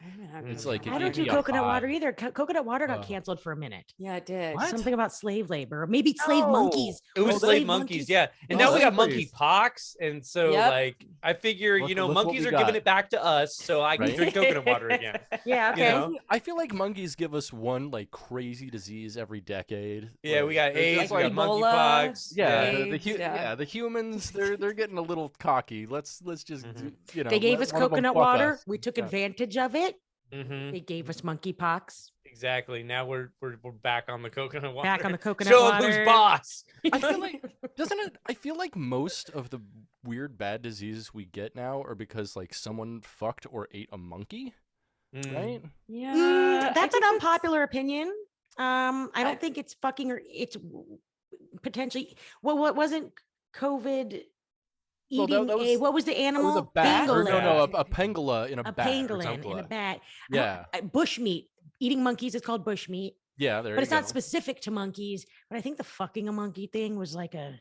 It's like I it don't gives do me a coconut high. water either. Coconut water got canceled for a minute. Yeah, it did. What? Something about slave labor, or maybe slave monkeys. It was Or slave monkeys, yeah. And now we got monkey pox, and so Yep. like I figure, Look what monkeys we are giving got. it back to us, so I can Right? drink coconut water again. Yeah, You okay. know? I feel like monkeys give us one like crazy disease every decade. Yeah, we got Like, AIDS, it's we got like Ebola, monkeypox. Yeah, AIDS, the humans they're getting a little cocky. Let's just They gave let us one of 'em coconut fuck water. us. We took Yeah. advantage of it. Mhm. They gave us monkeypox. Exactly. Now we're back on the coconut water. Back on the coconut Show 'em water. who's boss. I feel like doesn't it? I feel like most of the weird bad diseases we get now are because like someone fucked or ate a monkey, right? Yeah. That's I an think unpopular opinion. I don't think it's fucking or it's potentially. Well, what wasn't COVID Well, eating that was- a what was the It animal? was a bat. Or Pangolin. no, a pangolin in a, A bat. or pangolin something in a like- bat. Yeah, Bush meat. Eating monkeys is called bush meat, yeah. There but you it's not go. specific to monkeys. But I think the fucking a monkey thing was like a.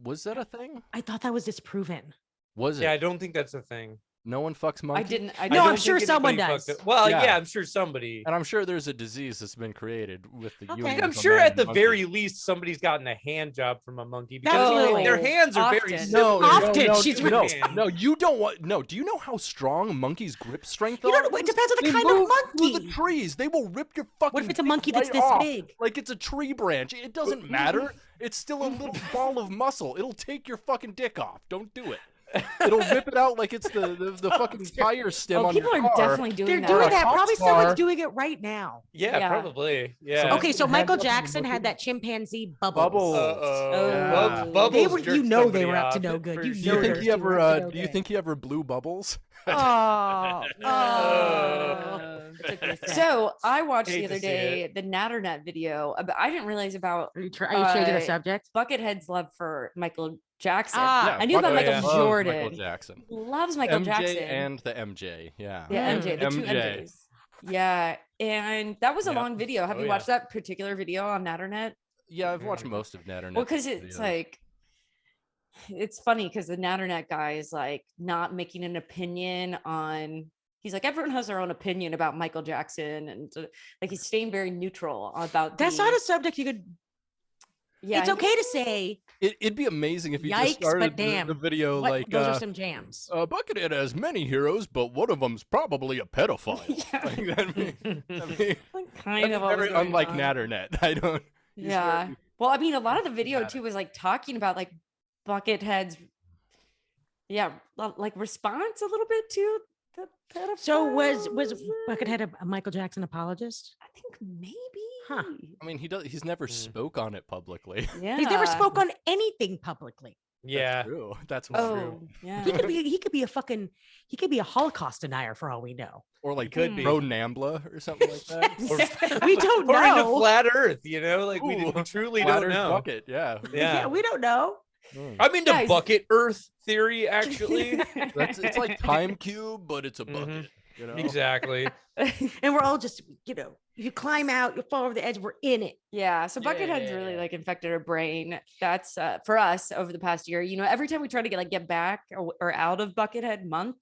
Was that a thing? I thought that was disproven. Was it? Yeah, I don't think that's a thing. No one fucks I monkeys. didn't. I No, don't I'm sure think someone anybody does. fucked it. Well, Yeah. yeah, I'm sure somebody. And I'm sure there's a disease that's been created with the Okay. union. I'm of a sure man at the monkey. very least somebody's gotten a hand job from a monkey because Absolutely. their hands are very Often. similar. Often, to she's human right. hands. No, you don't want. No, do you know how strong monkeys' grip strength You are? don't know. It depends on the They kind of move through monkey. the trees. They will rip your fucking. What if it's a dick monkey that's right this off, big? Like it's a tree branch. It doesn't matter. It's still a little ball of muscle. It'll take your fucking dick off. Don't do it. It'll rip it out like it's the fucking tire stem Oh, on people your are car. definitely doing They're that. doing Like that. a Probably car. someone's doing it right now. Yeah, Yeah. probably. Yeah. Okay, so Hand Michael up on the Jackson monkey. had that chimpanzee Bubbles. Bubbles. Uh-oh. Yeah. Bubbles They were, you jerked know, they somebody were up to off, no good. for You Do know you they think were he ever? up to no Do you good. think he ever blew bubbles? Oh, So I watched Hate the to other see day the Natternet video. I didn't realize about Are you changing the subject? Buckethead's love for Michael Jackson. Ah, I knew about Bucket- Michael yeah. Loves Jordan. Michael Jackson. Loves Michael MJ Jackson. and the MJ. Yeah. Yeah, MJ, the two MJ. MJs. Yeah, and that was a Yeah. long video. Have Oh, you yeah. watched that particular video on Natternet? Yeah, I've watched most of Natternet. Well, because it's videos. like, it's funny because the Natternet guy is like not making an opinion on. He's like, everyone has their own opinion about Michael Jackson, and like he's staying very neutral about. that's the, not a subject you could. Yeah, It's okay to say. It'd be amazing if you Yikes, just started but damn. the video What, like those are some jams. Buckethead has many heroes, but one of them's probably a pedophile. Yeah. Like, that'd be Like, kind of what was very going unlike on. Natternet. I don't. he's Yeah. very- Well, I mean, a lot of the video Got too was like talking about like Buckethead's, like response a little bit to the pedophile. So was Buckethead a Michael Jackson apologist? I think maybe. Huh. I mean, he's never spoke on it publicly. Yeah. He's never spoke on anything publicly. Yeah. True. That's Oh, true. yeah. He could be a Holocaust denier for all we know. Or like Could be. pro Nambla or something like that. We don't Or into know. flat Earth, like we Ooh, truly Flat don't Earth know. Bucket, yeah. Yeah. we don't know. Mm. I'm into Guys. bucket Earth theory, actually. It's like Time Cube, but it's a Mhm. bucket. You know? Exactly. And we're all just, you climb out, you fall over the edge, we're in it. Yeah. So Buckethead's really like infected our brain. That's for us over the past year. Every time we try to get back or out of Buckethead Month,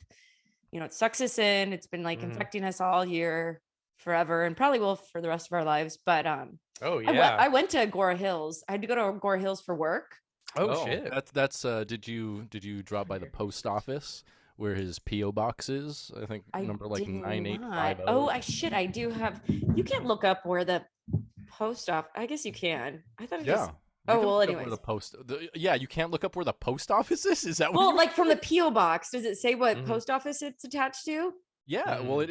it sucks us in. It's been like infecting us all year forever and probably will for the rest of our lives. But oh yeah, I went to Agora Hills. I had to go to Agora Hills for work. Oh shit. That's did you drop by the post office where his PO box is? I think number like 9850. Oh, I do have. You can't look up where the post office. I guess you can. I thought it was. Oh well, anyways. You can't look up where the post office is. Is that what? Well, like from the PO box, does it say what post office it's attached to? Yeah, well, it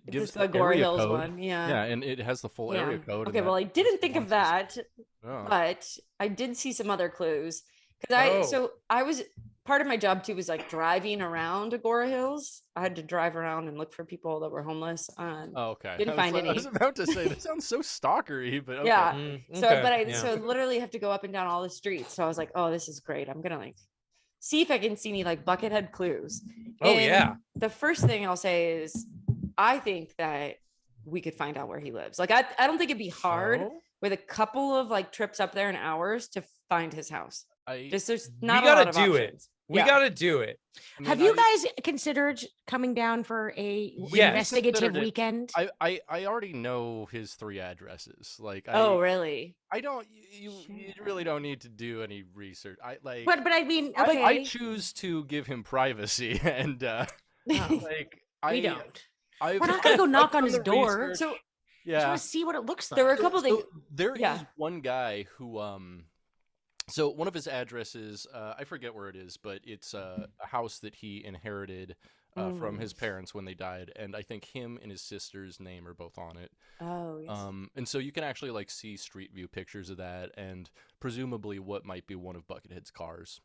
gives the Agora area Hills code. one. Yeah, and it has the full area code. Okay, well, I didn't think of that, but I did see some other clues because I was part of my job too was like driving around Agora Hills. I had to drive around and look for people that were homeless. Okay, didn't find any. I was about to say that sounds so stalkery, but okay. Yeah. So literally have to go up and down all the streets. So I was like, oh, this is great. I'm gonna see if I can see any like Buckethead clues. The first thing I'll say is I think that we could find out where he lives. Like I don't think it'd be hard with a couple of like trips up there in hours to find his house. There's not a lot of options. We gotta do it. Have you guys considered coming down for a investigative weekend? I already know his 3 addresses. Like, really? I don't. You really don't need to do any research. But I mean, okay. I choose to give him privacy, and we don't. We're not gonna go knock on his door. So just want to see what it looks like. There were a couple things. There is one guy who So one of his addresses, I forget where it is, but it's a house that he inherited from his parents when they died, and I think him and his sister's name are both on it. Oh, yes. And so you can actually like see street view pictures of that, and presumably what might be one of Buckethead's cars.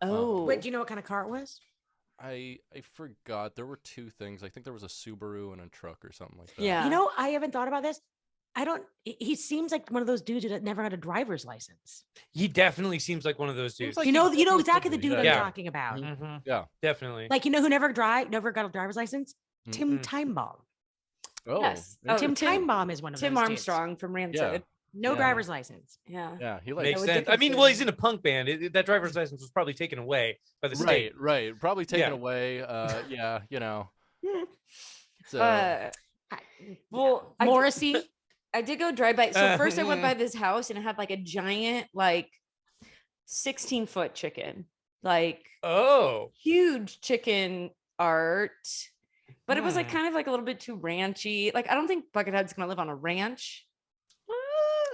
Oh, wait, do you know what kind of car it was? I forgot. There were 2 things. I think there was a Subaru and a truck or something like that. Yeah. I haven't thought about this. He seems like one of those dudes who never had a driver's license. He definitely seems like one of those dudes. Like you know exactly the dude I'm talking about. Mm-hmm. Yeah, definitely. Like, who never got a driver's license? Tim Timebomb. Oh, yes. Tim Timebomb is one of Tim those Armstrong dudes. from Rancid. Yeah. No driver's license. Yeah. He makes sense. I mean, well, he's in a punk band. That driver's license was probably taken away by the state. Right. Probably taken away. So, Morrissey. I did go drive by. So first I went by this house and it had like a giant, like 16-foot chicken, like huge chicken art. But it was like kind of like a little bit too ranchy. Like, I don't think Buckethead's going to live on a ranch.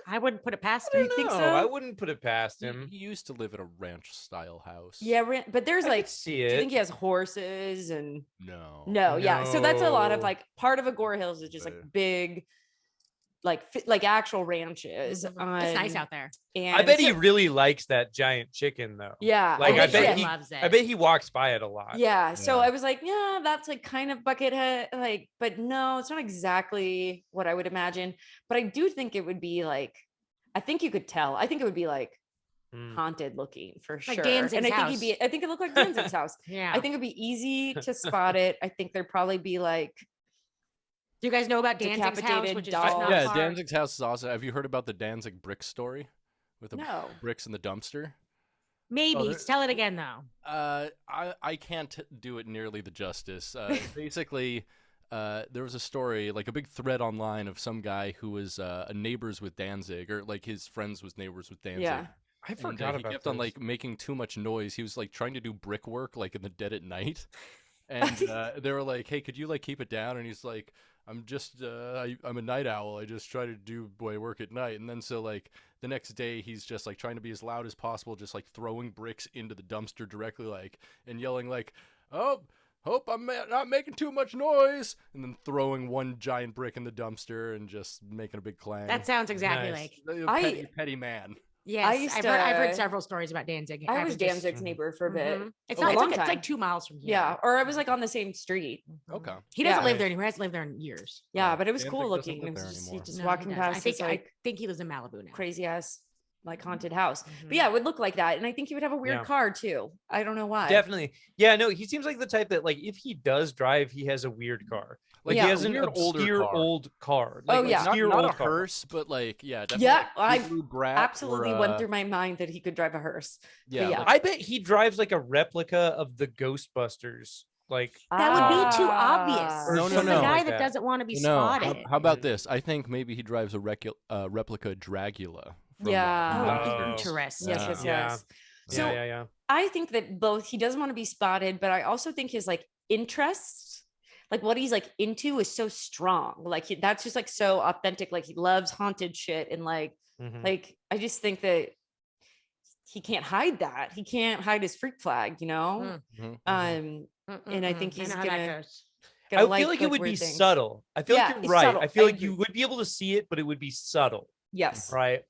I wouldn't put it past him. You think so? I wouldn't put it past him. He used to live in a ranch style house. Yeah, but there's like, see it. Do you think he has horses and no? Yeah. So that's a lot of like part of Agora Hills is just like big, like actual ranches. It's nice out there. And I bet he really likes that giant chicken though. Yeah. Like I bet he loves it. I bet he walks by it a lot. Yeah. So I was like, yeah, that's like kind of Buckethead, like, but no, it's not exactly what I would imagine. But I do think it would be like, I think you could tell. I think it would be like haunted looking for sure. Danzig's house. I think it looked like Danzig's house. Yeah. I think it'd be easy to spot it. I think there'd probably be like, do you guys know about Danzig's house? Which is just not far? Danzig's house is awesome. Have you heard about the Danzig brick story with the bricks in the dumpster? Maybe. Tell it again though. I can't do it nearly the justice. Basically, there was a story, like a big thread online of some guy who was neighbors with Danzig, or like his friends was neighbors with Danzig. Yeah. I forgot about he kept on like making too much noise. He was like trying to do brickwork like in the dead at night. And they were like, hey, could you like keep it down? And he's like, I'm just I'm a night owl. I just try to do my work at night. And then so like the next day he's just like trying to be as loud as possible, just like throwing bricks into the dumpster directly, like, and yelling like, oh, hope I'm not making too much noise, and then throwing one giant brick in the dumpster and just making a big clang. That sounds exactly like petty man. Yes, I've heard several stories about Danzig. I was Danzig's neighbor for a bit. It's like 2 miles from here. Yeah, or I was like on the same street. Okay. He doesn't live there anymore. He hasn't lived there in years. Yeah, but it was Danzig cool doesn't looking. live there Just anymore. walking past. I think he lives in Malibu now. Crazy ass like haunted house. Mhm. But yeah, it would look like that. And I think he would have a weird Yeah. car too. I don't know why. Definitely. Yeah, no, he seems like the type that like if he does drive, he has a weird car. Like Yeah. he has A an weird older obscure car. old car. Oh, Like, yeah. obscure Not a old car. hearse, but like definitely Yeah, like I Subaru Brat Absolutely or, went through my mind that he could drive a hearse. yeah, yeah. like- I bet he drives like a replica of the Ghostbusters. Like That would be too obvious. Or No, For no, the no. guy like that that. doesn't want to be no. spotted. How about Mhm. this? I think maybe he drives a replica Dragula. From, Yeah. Oh, Oh. interesting. Yes, yes, Yeah. yes. yeah, So yeah. I think that both he doesn't want to be spotted, but I also think his like interests, like what he's like into, is so strong. Like that's just like so authentic. Like he loves haunted shit, and Mhm. like I just think that he can't hide that. He can't hide his freak flag, you know. Mhm. And I think I he's know how that gonna goes. I feel like it would be weird things. subtle. I feel Yeah, like you're it's right. subtle. I feel I like you agree. would be able to see it, but it would be subtle, Yes. right?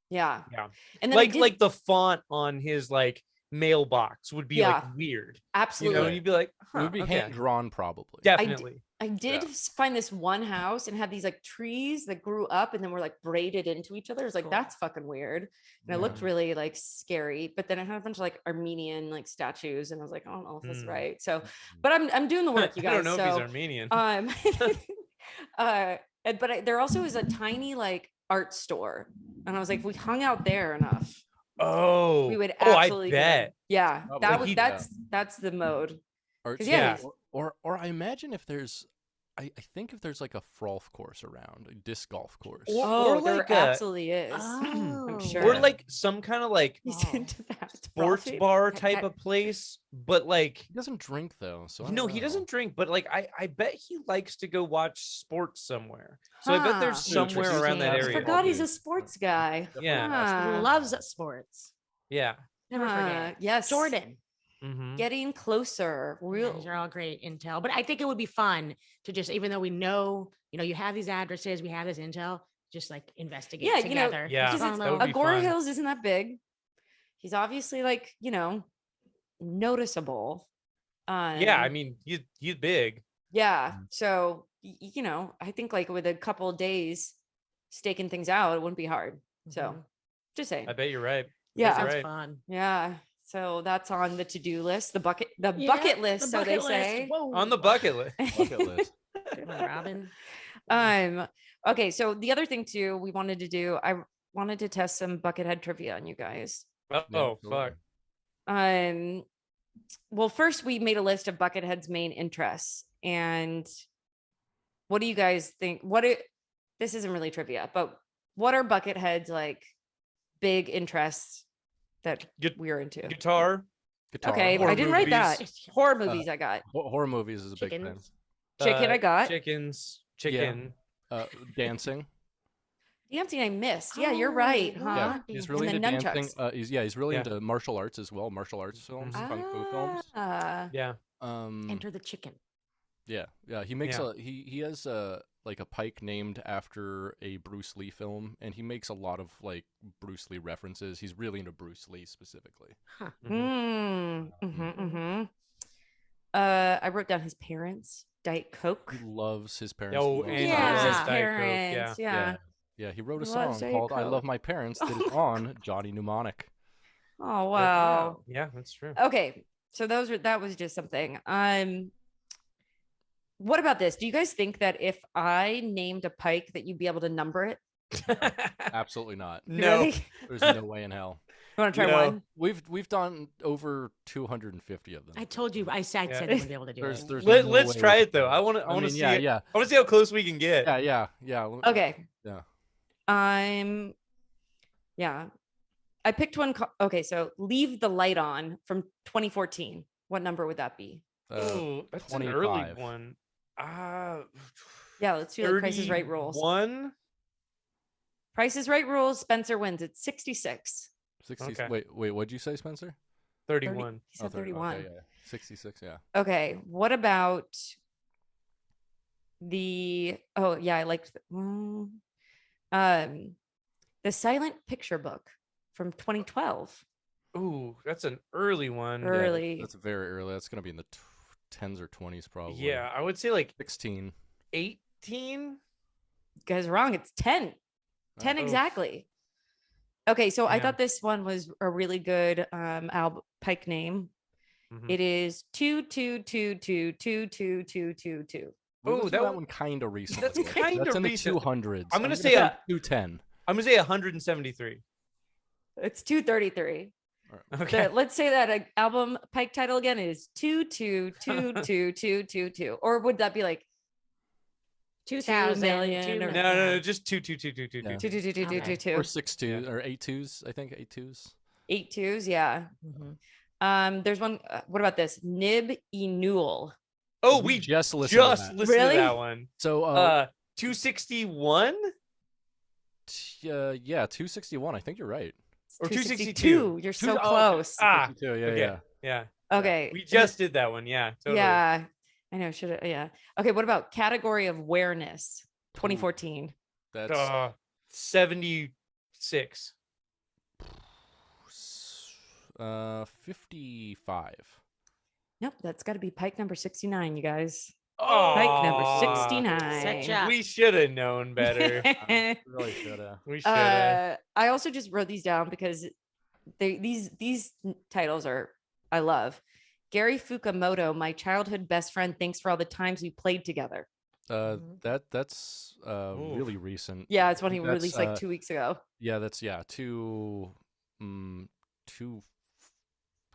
Yeah. Yeah. And then I Like did, like the font on his like mailbox would be like Yeah. weird. You absolutely. know, and you'd be like, It huh, would be okay. hand drawn, probably. Definitely. I did find this one house and had these like trees that grew up and then were like braided into each other. It's like, Cool. that's fucking weird. And it looked really like scary. But then I had a bunch of like Armenian like statues, and I was like, I don't know if that's right. So, but I'm doing the work, you guys. I don't know if he's So, Armenian. there also is a tiny like art store, and I was like, if we hung out there enough, oh, we would I absolutely. bet. Yeah, Probably. that Like was he- that's the mode. Art 'Cause, school. yeah, Or I imagine if there's, I think if there's like a frolf course around, a disc golf course. Or there like absolutely is. Oh. I'm Or sure. like some kind of like He's Wow. into that sports frothy. bar I- type I- of place, but like He doesn't drink though, so I no, don't he know. doesn't drink, but like I bet he likes to go watch sports somewhere. So I bet there's Huh. somewhere around that Interesting. I area. forgot he's a Dude. sports guy. Yeah. Huh. Loves sports. Yeah. Never forget. Yes. Jordan. Mhm. Getting closer. Real. These are all great intel, but I think it would be fun to just, even though we know, you have these addresses, we have this intel, just like investigate Yeah, you know, together. Yeah, Just because on that the- would be Agora fun. Hills isn't that big. He's obviously like, noticeable. Yeah, I mean, he's big. Yeah. So, I think like with a couple of days staking things out, it wouldn't be hard. So Mhm. just saying. I bet you're right. Yeah. Sounds right. fun. Yeah. So that's on the to-do list, the bucket Yeah, list, the so they bucket list. say. Whoa. On the bucket list. Bucket list. Good one, Robin. Okay, so the other thing too, we wanted to do, I wanted to test some Buckethead trivia on you guys. Oh, fuck. Well, first we made a list of Buckethead's main interests, and what do you guys think? This isn't really trivia, but what are Buckethead's like big interests that we're into? Guitar. Guitar. Okay, I horror didn't write that. movies. Horror movies, I got. Horror movies is a big thing. Chickens. Chicken, I got. Chickens. Chicken. Dancing. Dancing, I missed. Yeah, you're right, Oh, huh? Yeah, he's really And into then dancing. nunchucks. He's really Yeah. into martial arts as well. Martial arts films, kung fu films. Yeah. Enter the chicken. Yeah. He makes Yeah. he has like a pike named after a Bruce Lee film, and he makes a lot of like Bruce Lee references. He's really into Bruce Lee specifically. I wrote down his parents, Diet Coke. He loves his parents. Oh, He and loves he loves his his Yeah, Diet Coke, parents. Yeah. Yeah, he wrote a He loves song Diet called "I Love Coke. My Parents" that is Oh. on Johnny Mnemonic. Oh wow. Yeah, that's true. Okay, so that was just something. What about this? Do you guys think that if I named a pike that you'd be able to number it? Absolutely not. No. Really? There's no way in hell. You want to try No. one? We've done over 250 of them. I told you. I said Yeah. I wouldn't be able to do There's, it. there's Let's no way try we it though. can. I want to mean, see yeah, it. yeah, I want to see how close we can get. yeah. Okay. Yeah. Yeah. I picked one. Okay, so Leave the Light On from 2014. What number would that be? Oh, that's an early 25. one. Yeah, let's do like Price is Right rules. 31? Price is Right rules. Spencer wins. It's 66. 60. Okay. Wait. What'd you say, Spencer? 31. He said 31. Okay, yeah. 66. Yeah. Okay, what about the? Oh yeah, I liked the Silent Picture Book from 2012. Ooh, that's an early one. Or- Early. That's very early. That's gonna be in the 10s or 20s probably. Yeah, I would say like 16. 18. You guys are wrong. It's 10. 10 Oof. exactly. Okay, so I Yeah. thought this one was a really good Pike name. Mhm. It is 222222222. We Oh, went through that that one- one kind of recently. That's kinda That's in the recent. 200s. I'm gonna say 210. I'm gonna say 173. It's 233. Okay. Let's say that album Pike title again is 2222222. Or would that be like 2000 million or- No, just 22222. Yeah. 2222222? Or 6-2 or 8-2s, I think 8-2s. 8 twos, yeah. Mhm. There's one. What about this? Nib Enul. Oh, We we just listened to just that. listened Really? to that one. So 261 yeah, 261. I think you're right. or 262. You're so oh, close. 262, yeah, okay. yeah. Yeah. Okay. We just did that one. Yeah. Totally. Yeah. I know. Should have. Yeah. Okay. What about category of awareness? 2014. That's 76. 55. Nope. That's got to be Pike number 69, you guys. Oh, Pike number 69. Such a- We should have known better. Really should have. We should have. I also just wrote these down because these titles I love. Gary Fukamoto, my childhood best friend. Thanks for all the times we played together. That's really recent. Yeah, it's one he That's, released like 2 weeks ago. Yeah, that's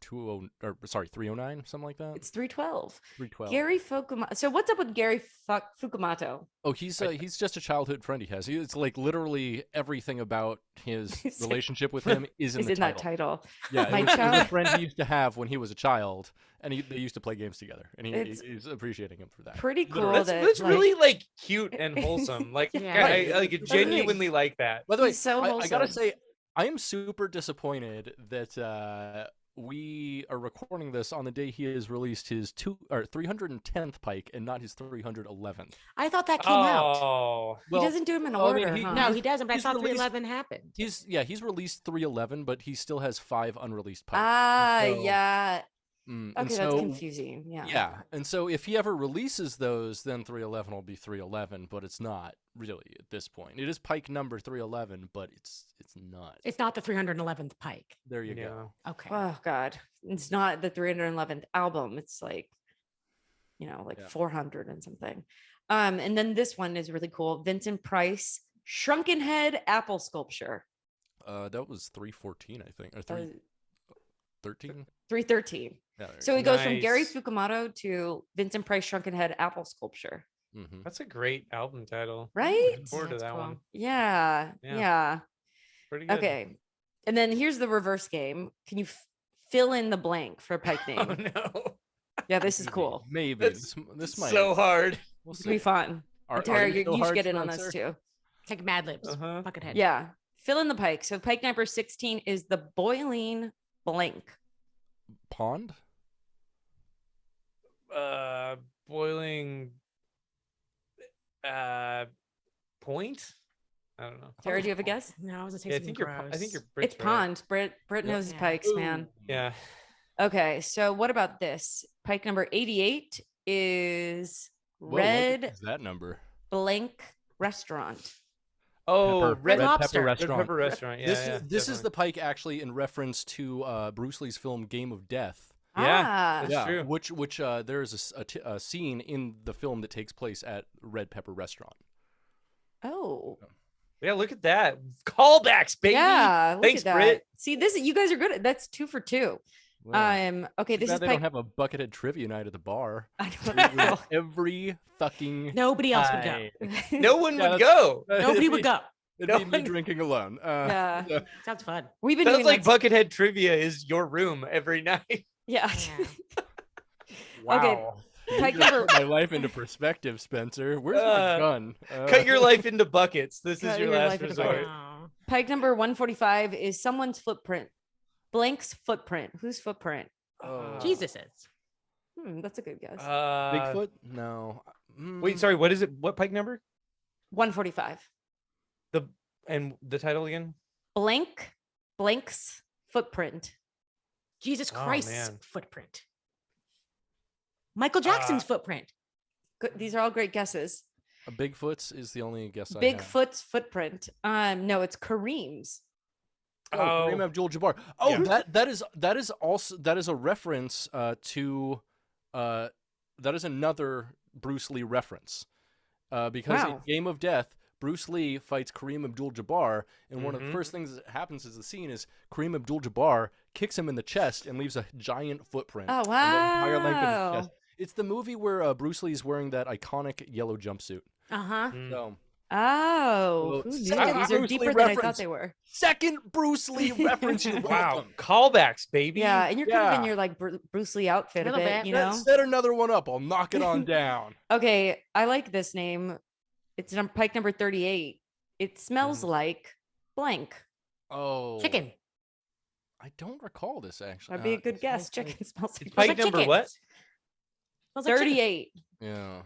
309, something like that. It's 312. 312. Gary Fukumoto. So what's up with Gary Fukumoto? Oh, he's just a childhood friend he has. It's like literally everything about his relationship with him is in Is the in that title. Yeah, My it was a child- friend he used to have when he was a child, and they used to play games together, and It's he's appreciating him for that. Pretty cool. That's, that, that's like, really like cute and wholesome. Like Yeah. I genuinely like that. By the way, He's so I gotta wholesome. say, I am super disappointed that we are recording this on the day he has released his 310th Pike and not his 311th. I thought that came out. Oh, He doesn't do them in I mean, order. he- huh? No, he doesn't. But I he's thought released- 311 happened. He's released 311, but he still has 5 unreleased Pikes. So, Yeah. and Okay, that's so- confusing. Yeah. Yeah, and so if he ever releases those, then 311 will be 311, but it's not really at this point. It is Pike number 311, but it's not. It's not the 311th Pike. There you yeah. go. Okay. Oh God, it's not the 311th album. It's like, Yeah. 400 and something. And then this one is really cool. Vincent Price, Shrunken Head Apple Sculpture. That was 314, I think, or 313. 313. Yeah, there you So go. he goes from Gary Nice. Fukumoto to Vincent Price Shrunken Head Apple Sculpture. Mhm. That's a great album title. Right? Looking forward to That's that cool. one. Yeah. Yeah. Yeah. Pretty good. Okay. And then here's the reverse game. Can you fill in the blank for a Pike name? Oh no, Yeah, this is cool. Maybe That's this might. so hard. We'll It's gonna be see. fun. Are Tara, you you so should hard, get in on this Spencer? too. Like Mad Libs. Uh-huh. Buckethead. Yeah. Fill in the Pike. So Pike number 16 is the boiling blank. Pond? Boiling. Point. I don't know. Tara, do you have a guess? No, I was gonna say Yeah, I something think you're. gross. I think you're. It's Brit's right. pond. Brit knows his Yeah. pikes, man. Yeah. Okay, so what about this? Pike number 88 is Whoa, what red is that number? blank restaurant. Oh, Red Lobster. Pepper Red Restaurant. Pepper Restaurant. Yeah. this yeah, this is definitely. the Pike actually in reference to Bruce Lee's film Game of Death. Yeah, Ah, That's true. Which there is a scene in the film that takes place at Red Pepper Restaurant. oh, Yeah. Look at that. Callbacks, baby. yeah. Look Thanks, at that. Brit. See, this you guys are good. That's 2 for 2. Wow. Okay, Too this bad is they Pike. don't have a Buckethead trivia night at the bar. I We don't win know. every fucking. Nobody else would go. No one Yeah, would that's- go. Nobody would go. It'd No be me one- drinking alone. Yeah. Sounds fun. We've been Sounds doing like that. Buckethead trivia is your room every night. Yeah. Yeah. Wow. You Pike just number- put my life into perspective, Spencer. Where's my gun? Cut your life into buckets. This Cut is your your last life into resort. buckets. Aw. Pike number 145 is someone's footprint. Blank's footprint. Whose footprint? Oh. Jesus is. That's a good guess. Bigfoot? No. Wait, sorry. What is it? What Pike number? 145. And the title again? Blank's footprint. Jesus Oh, Christ's man. footprint. Michael Jackson's footprint. Good. These are all great guesses. A Bigfoot's is the only guess I have. Bigfoot's footprint. No, it's Kareem's. Kareem Abdul-Jabbar. Oh, Yeah. that is a reference to that is another Bruce Lee reference. Because in Game of Death, Bruce Lee fights Kareem Abdul-Jabbar, and one of the first things that happens is the scene is Kareem Abdul-Jabbar kicks him in the chest and leaves a giant footprint. Oh, on the entire length of his wow. chest. It's the movie where Bruce Lee's wearing that iconic yellow jumpsuit. Uh-huh. So, Oh, who knew? These are Bruce Lee deeper than I thought reference. they were. Second Bruce Lee reference. You're Wow, welcome. callbacks, baby. Yeah, and you're kind of in Yeah. your like Bruce Lee outfit a Little bit, bit. you know? Set another one up. I'll knock it on down. Okay, I like this name. It's Pike number 38. It smells like blank. Oh, Chicken. I don't recall this actually. That'd be a good it guess. smells like- Chicken smells It's like Pike like number chicken. what? Smells like chicken. 38. Yeah,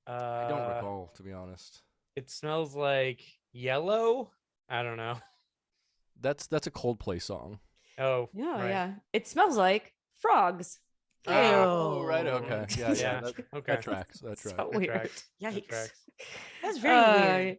I don't recall, to be honest. It smells like yellow. I don't know. That's a Coldplay song. Oh, Yeah, right. yeah. It smells like frogs. Oh, right. Ew. Okay. Yeah. Yeah, That tracks. That tracks. So That weird. tracks. That Yikes. tracks. That's very weird.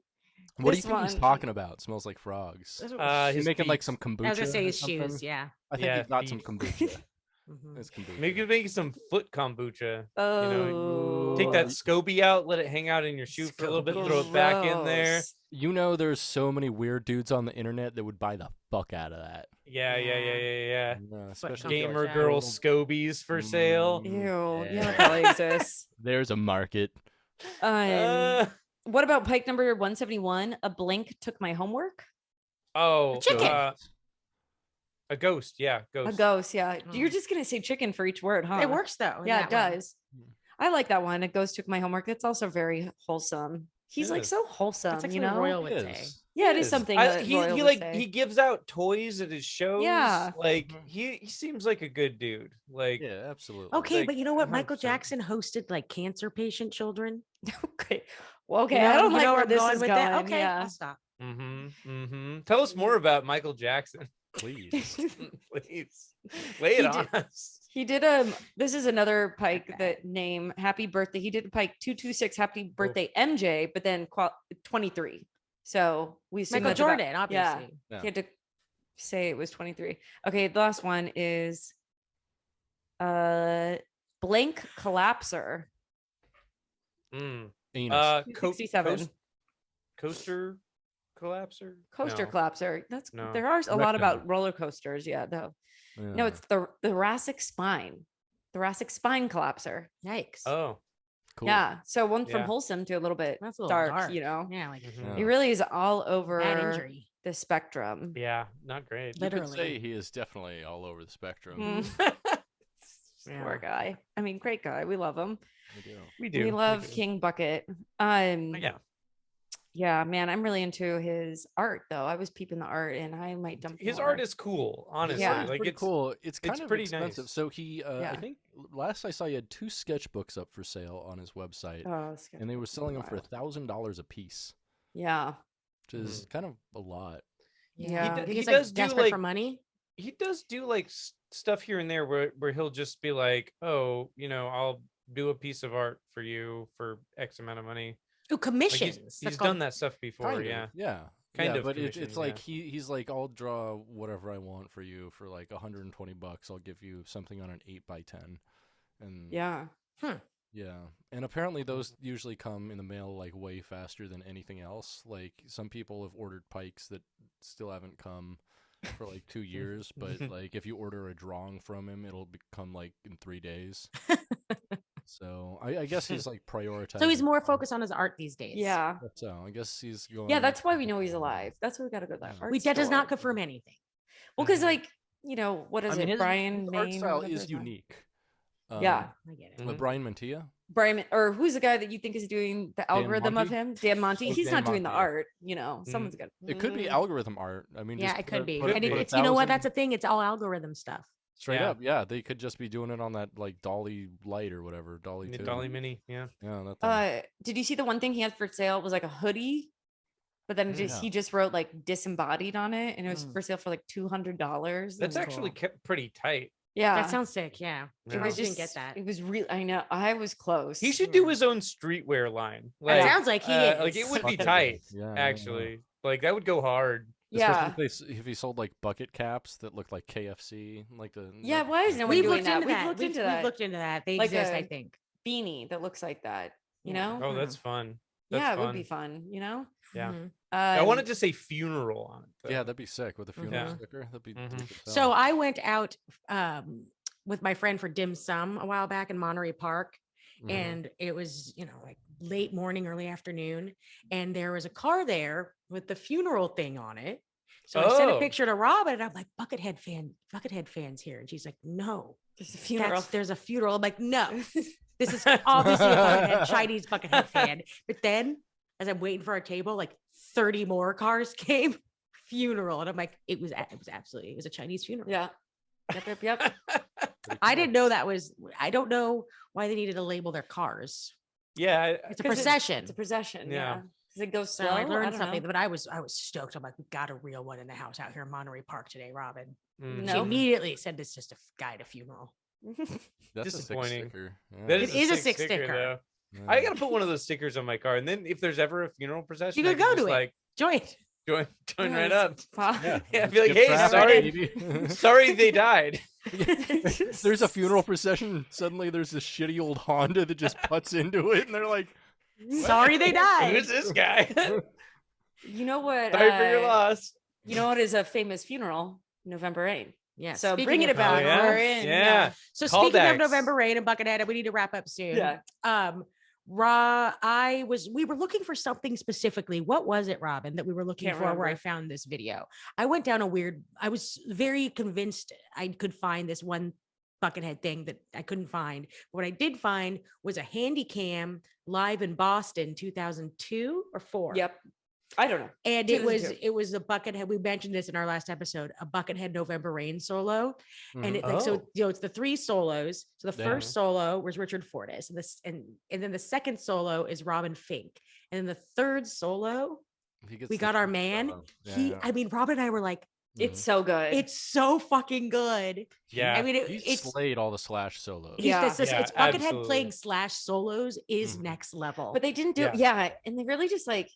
What do you This think he's one- talking about? Smells like frogs. That's what- He's His making like feet. some kombucha. I was gonna say or his something. shoes. Yeah. I think Yeah, he's got some feet. kombucha. Mhm. It's kombucha. Maybe make some foot kombucha. Oh. Take that SCOBY out, let it hang out in your shoe for a little bit, throw it back in there. Gross. You know, there's so many weird dudes on the internet that would buy the fuck out of that. Yeah. Yeah, kombucha. especially Gamer Yeah. girl SCOBYs for sale. Ew. Yeah. Yeah, that probably exists. There's a market. Uh, What about Pike number 171? A blank took my homework. oh, chicken. A ghost. Yeah, A ghost. ghost, yeah. Oh. You're just gonna say chicken for each word, huh? It works though. in Yeah, it that way. does. I like that one. A ghost took my homework. That's also very wholesome. He's It like is. so wholesome, That's like you something know? Royal It would say. is. Yeah, it It is is. something I- that he Royal he would like say. he gives out toys at his shows. Yeah. Like Mhm. he seems like a good dude. Like Yeah, absolutely. Okay, Like, but you know what? Michael 100%. Jackson hosted like cancer patient children. Okay. Well, okay. You know- I don't you like know where I'm this going is with going. that? Okay, Yeah. I'll stop. Tell us more about Michael Jackson, Please. please. Lay it He on did- us. He did this is another Pike that name Happy Birthday. He did Pike 226 Happy Birthday MJ, but then 23. So we assume Michael that's about- Jordan, obviously. Yeah. He had to say it was 23. Okay, the last one is blank collapser. Mm. Anus. 67. Coaster collapser. Coaster No. collapser. That's No. there are a lot Rectum. about roller coasters. Yeah, though. No, Yeah. it's the thoracic spine. Thoracic spine collapser. Yikes. Oh, Cool. Yeah. So one from Yeah. wholesome to a little bit That's a little dark, you know. Yeah, like mhm. It really is all over bad injury. the spectrum. yeah, not great. You could literally. say he is definitely all over the spectrum. Mm. Yeah. Poor guy. I mean, great guy. We love him. I do. We do. We love do. King Bucket. Yeah. Yeah, man, I'm really into his art though. I was peeping the art and I might dump His more. art is cool, honestly. Yeah. It's Like pretty it's cool. It's kind of pretty expensive. nice. So he, I Yeah. think last I saw, he had 2 sketchbooks up for sale on his website, Oh, and they were selling them for wild. $1,000 a piece, Yeah. which is kind of a lot. Yeah. Think He he's does like do, desperate for like- money. He does do like stuff here and there where he'll just be like, oh, I'll do a piece of art for you for X amount of money. Ooh, Like commissions. he's That's done called- that stuff before. Kind of, Yeah. yeah. Kind Yeah, of but it's commission, like he's like, I'll draw whatever I want for you for like $120. I'll give you something on an 8x10, and Yeah. yeah, and apparently those usually come in the mail like way faster than anything else. Like some people have ordered pikes that still haven't come for like 2 years, but like if you order a drawing from him, it'll come like in 3 days. So I guess he's like prioritizing. So he's more focused on his art these days. Yeah. So I guess he's going. Yeah, that's why we know he's alive. That's why we gotta go to that Yeah. art That does not store. confirm anything. Well, because Mhm. like, what is I mean, it? his, Brian his art Maine or style whatever is his name- unique. Yeah. I get it. Mhm. Brian Mantilla. Brian, or who's the guy that you think is doing the algorithm of Monty? him? Dan Monty. Oh, He's Dan not doing the Monty, yeah. art, Someone's got It could be Mm. algorithm art. I mean, Yeah, just it could be. put And it- it's you know what? That's a thing. It's all algorithm stuff. straight Yeah. up. Yeah, they could just be doing it on that like Dolly Light or whatever. Dolly The 2. Dolly Mini. Yeah. Yeah, that thing. Did you see the one thing he had for sale? It was like a hoodie, but then Yeah. he just wrote like disembodied on it, and it was Mm. for sale for like $200. That's That's actually cool. kept pretty tight. Yeah, That sounds sick. Yeah. Yeah. I didn't get that. It was real. I know. I was close. He should do his own streetwear line. It sounds like he is. Like it would be Fuck it. tight, Yeah, yeah, actually. Like that would go hard. Yeah. If he sold like bucket caps that looked like KFC, like the Yeah, why is no one We've doing looked that? into We've that. looked We've into that. looked into that. They Like exist, I a think. beanie that looks like that, you Yeah. know? Oh, that's fun. That's Yeah, it fun. would be fun, you know? Yeah. Mhm. I wanted to say funeral on it. Though. Yeah, that'd be sick with a funeral Yeah. sticker. That'd be Mhm. dope as So hell. I went out with my friend for dim sum a while back in Monterey Park, Mhm. and it was, like late morning, early afternoon, and there was a car there with the funeral thing on it. So I sent a Oh. picture to Robin, and I'm like, Buckethead fans here, and she's like, no, There's a funeral. there's a funeral. I'm like, no, this is obviously a Buckethead, Chinese Buckethead fan. But then, as I'm waiting for our table, like 30 more cars came. Funeral, and I'm like, it was a Chinese funeral. Yeah. Yep. I didn't know that was. I don't know why they needed to label their cars. Yeah. It's a 'Cause procession. It's a procession. Yeah. Yeah. Because it goes So slow. I I learned don't something, know. but I was stoked. I'm like, we got a real one in the house out here in Monterey Park today, Robin. Mhm. She No. immediately said it's just a guy at a funeral. That's Disappointing. A sick sticker. Yeah. That It is a sick sticker, sticker. though. Yeah. I gotta put one of those stickers on my car, and then if there's ever a funeral procession, You I could can go just, to it. like Join. join right up. Yeah, Yeah, let's be like, get hey, traffic, sorry, baby." sorry they died. There's a funeral procession. Suddenly, there's this shitty old Honda that just putts into it, and they're like, Sorry they died. Who's this guy? You know what? Sorry for your loss. You know what is a famous funeral? November 8th. Yeah. So speaking bring it of about. Oh, yeah? We're in. Yeah. So Call speaking of backs. November Rain and Buckethead, we need to wrap up soon. Yeah. We were looking for something specifically. What was it, Robin, that we were looking Can't for where I remember. found this video? I was very convinced I could find this one Buckethead thing that I couldn't find. What I did find was a handy cam live in Boston, 2002 or 4. Yep. I don't know. And 2002. it was a Buckethead. We mentioned this in our last episode, a Buckethead November Rain solo. And it Oh. it's the 3 solos. So the Damn. first solo was Richard Fortas, and then the second solo is Robin Fink. And then the third solo, He gets we the got our truth man. out. Yeah. I mean, Robin and I were like, It's so good. it's so fucking good. Yeah. I mean, He it's slayed all the Slash solos. Yeah. it's Yeah, Buckethead absolutely. playing Slash solos is Mhm. next level. but they didn't do Yeah. and they really just like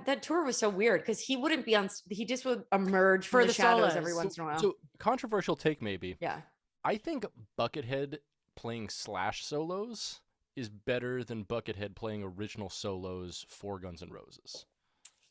that tour was so weird because he wouldn't be on. He just would emerge For from the the shadows solos. every once in a while. So controversial take, maybe. Yeah. I think Buckethead playing Slash solos is better than Buckethead playing original solos for Guns N' Roses.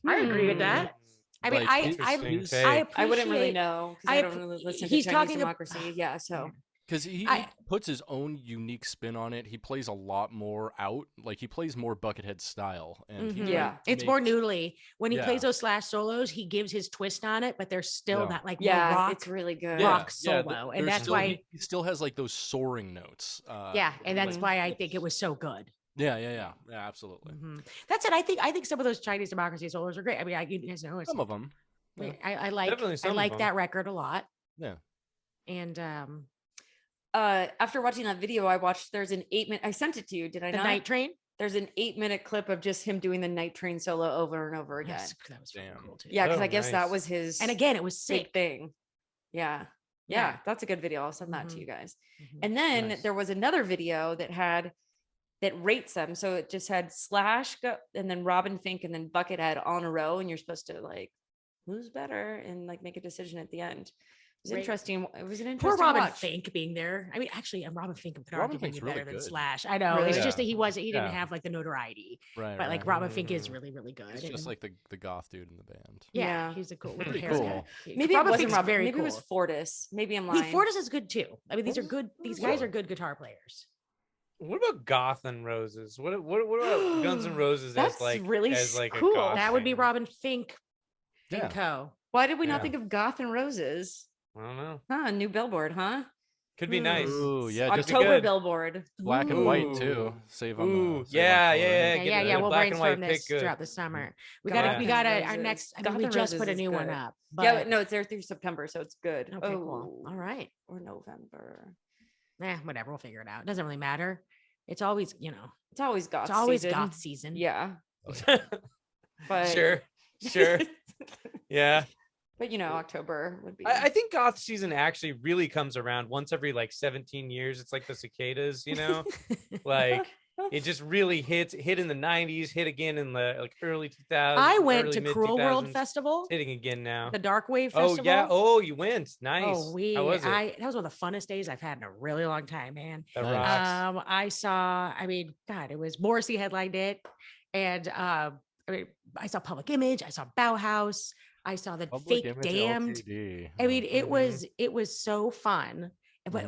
I agree with that. I mean, Like, interesting take. I wouldn't really appreciate- know. 'Cause I I don't appre- really listen he's to Chinese talking democracy. Yeah. So Because he I- puts his own unique spin on it. He plays a lot more out. Like, he plays more Buckethead style. And he, Mhm. like, Yeah. It's more makes- noodly. When he Yeah. plays those Slash solos, he gives his twist on it, but they're still Yeah. not like yeah, more rock. it's really good. rock Yeah, solo, and there's that's still- why- he still has like those soaring notes. Yeah, and that's Mhm. why I think it was so good. Yeah, absolutely. Mhm. That's it. I think some of those Chinese democracy solos are great. I mean, you guys know Some of them. I like Definitely some I of like them. that record a lot. Yeah. And After watching that video, I watched. There's an 8-minute. I sent it to you. Did I the not? Night Train. There's an 8-minute clip of just him doing the Night Train solo over and over again. That was fucking Damn. cool too. Yeah, because Oh, I guess that nice. was his. And again, it was big sick. thing. Yeah. Yeah. Yeah, that's a good video. I'll send that to Mhm. you guys. Mhm. And then Nice. there was another video that rates them. So it just had Slash go, and then Robin Fink and then Buckethead on a row, and you're supposed to like who's better and like make a decision at the end. It was Right. interesting. It was an Poor interesting Robin watch. Fink being there. I mean, actually, Robin Fink could Robin argue Fink's being really better than good. Slash. I know. Really? It's Yeah. just that he didn't Yeah. have like the notoriety. Right. But like right. Robin Fink is Mm. really, really good. It's just and- like the goth dude in the band. yeah, Yeah. he's a cool with the Pretty haircut. cool. Maybe Robin it wasn't Fink's Robin. very Maybe cool. it was Fortis. Maybe I'm I mean, lying. Fortis is good too. I mean, these are good. These guys Sure. are good guitar players. What about Goth and Roses? What about Guns N' Roses That's as like really as like cool. a goth That would be band? Robin Fink Yeah. and co. Why did we Yeah. not think of Goth and Roses? I don't know. Huh? New billboard, huh? Could be nice. Ooh, yeah, just October good. billboard. black and white Ooh. too. Save on Ooh, the. save on yeah, color. yeah, Yeah, get the We'll black and white brainstorm this pick good. throughout the summer. We Goth got and our Roses. next. I Goth mean, we and just put a Roses is new one good. up. Yeah, but- no, it's there through September, so it's good. Okay, cool. All right. Or November. Whatever. We'll figure it out. It doesn't really matter. It's always, It's always goth. it's always season. goth season. Yeah, but Sure. Yeah. But October would be. I think goth season actually really comes around once every like 17 years. It's like the cicadas, like It just really hit in the 90s, hit again in the like early 2000s. I went early to mid Cruel World 2000s. Festival, It's hitting again now. the Dark Wave Oh Festival. yeah. Oh, you went. Nice. Oh, How was it? that was one of the funnest days I've had in a really long time, man. That Nice. rocks. I mean, God, it was Morrissey headlined it, and I mean, I saw Public Image, I saw Bauhaus, I saw the Public Fake Image Damned. LTD. I mean, Mhm. it was so fun, but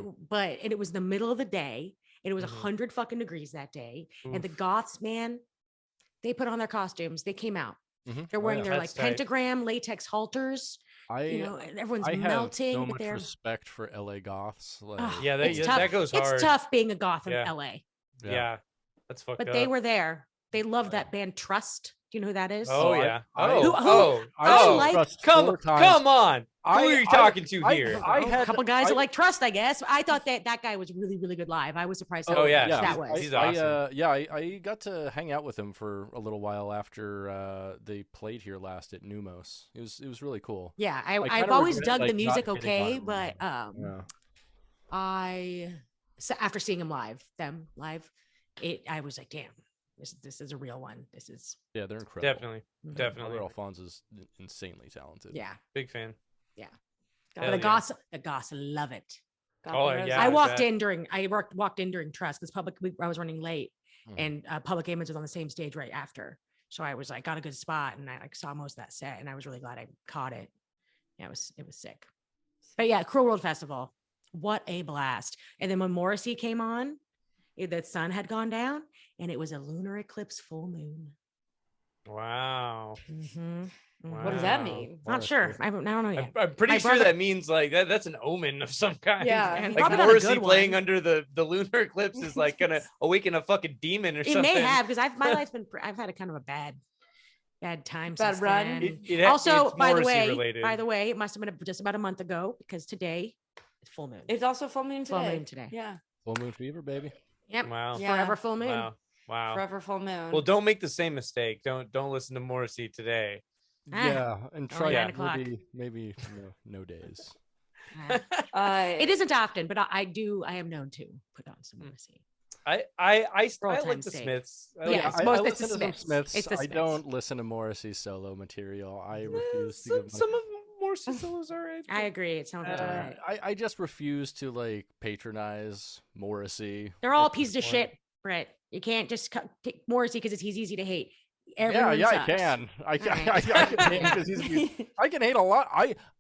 and it was the middle of the day, and it was Mhm. 100 fucking degrees that day, and the Oof. goths, man, they put on their costumes, they came out, Mhm. they're wearing yeah. their That's like tight. pentagram latex halters, you know, and everyone's I have melting so with much their. respect for LA goths. Like, Ugh, Yeah, it's tough. that goes hard. It's tough being a goth in Yeah. LA, Yeah. That's fucked but up. they were there. They loved that band Trust. Do you know who that is? Oh I- yeah. I- Oh. Who- oh. I oh. like- trust Come 4 times. come on. Who are you talking to I- here? I Oh, had- a couple guys I- that like Trust, I guess. I thought that guy was really, really good live. I was surprised. Oh, yeah, that he's- was. he's awesome. I got to hang out with him for a little while after they played here last at Numos. It was really cool. Yeah, I I've kinda always regret, dug the like, not music getting okay, on it but Yeah. so after seeing him live, I was like, damn, this is a real one. This is Yeah, they're incredible. Definitely. mhm. Definitely. Albert Alphonse is insanely talented. Yeah. Big fan. But Hell the yeah. goths love it. Oh, yeah. I I walked bet. in during Trust because I was running late, Mhm. and Public Image was on the same stage right after. So I was like, got a good spot, and I like saw most of that set, and I was really glad I caught it. Yeah, it was sick. But yeah, Cruel World Festival, what a blast! And then when Morrissey came on, the sun had gone down, and it was a lunar eclipse full moon. Wow. Mhm. What does that Wow. mean? Not sure. I don't know yet. I'm pretty My sure brother- that means like that's an omen of some kind. Yeah. And Like probably not a Morrissey good playing one. under the lunar eclipse is like gonna awaken a fucking demon or It something. may have because my life's been. I've had a kind of a bad time. Bad since run? then. Also, Also, by the way, it must have been just about a month ago because today it's full moon. It's also full moon today. Full moon today. Yeah. Full moon fever, baby. Yep. Wow. Yeah. Forever full moon. Wow. Forever full moon. Well, don't make the same mistake. Don't listen to Morrissey today. Ah. Yeah, and try 9 o'clock. maybe no days. It isn't often, but I am known to put on some Morrissey. I For all like time's the sake. Smiths. I Yeah, like- it's most- I it's the listen to some Smiths. Smiths. It's the I Smiths. don't listen to Morrissey's solo material. I refuse to give some of Morrissey solos are right. I agree. It sounds all right. I just refuse to like patronize Morrissey. They're all it's pieces of important. shit, Brett. You can't just take Morrissey because he's easy to hate. Yeah, Everyone I sucks. can. I can. Alright. I can hate because I can hate a lot.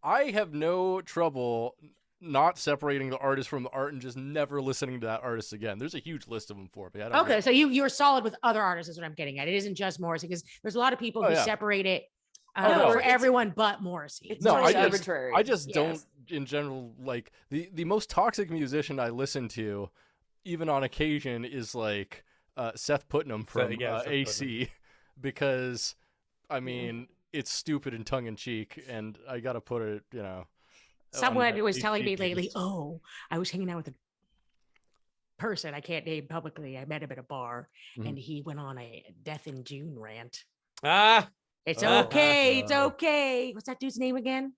I have no trouble not separating the artist from the art and just never listening to that artist again. There's a huge list of them for me. I don't Okay, so you're solid with other artists is what I'm getting at. It isn't just Morrissey because there's a lot of people Oh, who yeah. separate it no, for it's- everyone but Morrissey. It's No, totally I just- arbitrary. I just Yes. don't in general like the most toxic musician I listen to, even on occasion, is like Seth Putnam from yeah, Seth AC because I mean it's stupid and tongue in cheek, and I gotta put it, you know. on Someone that was telling me AC lately, piece. oh, I was hanging out with a person I can't name publicly. I met him at a bar Mhm. and he went on a Death in June rant. Ah, It's Oh, okay. It's no. okay. What's that dude's name again?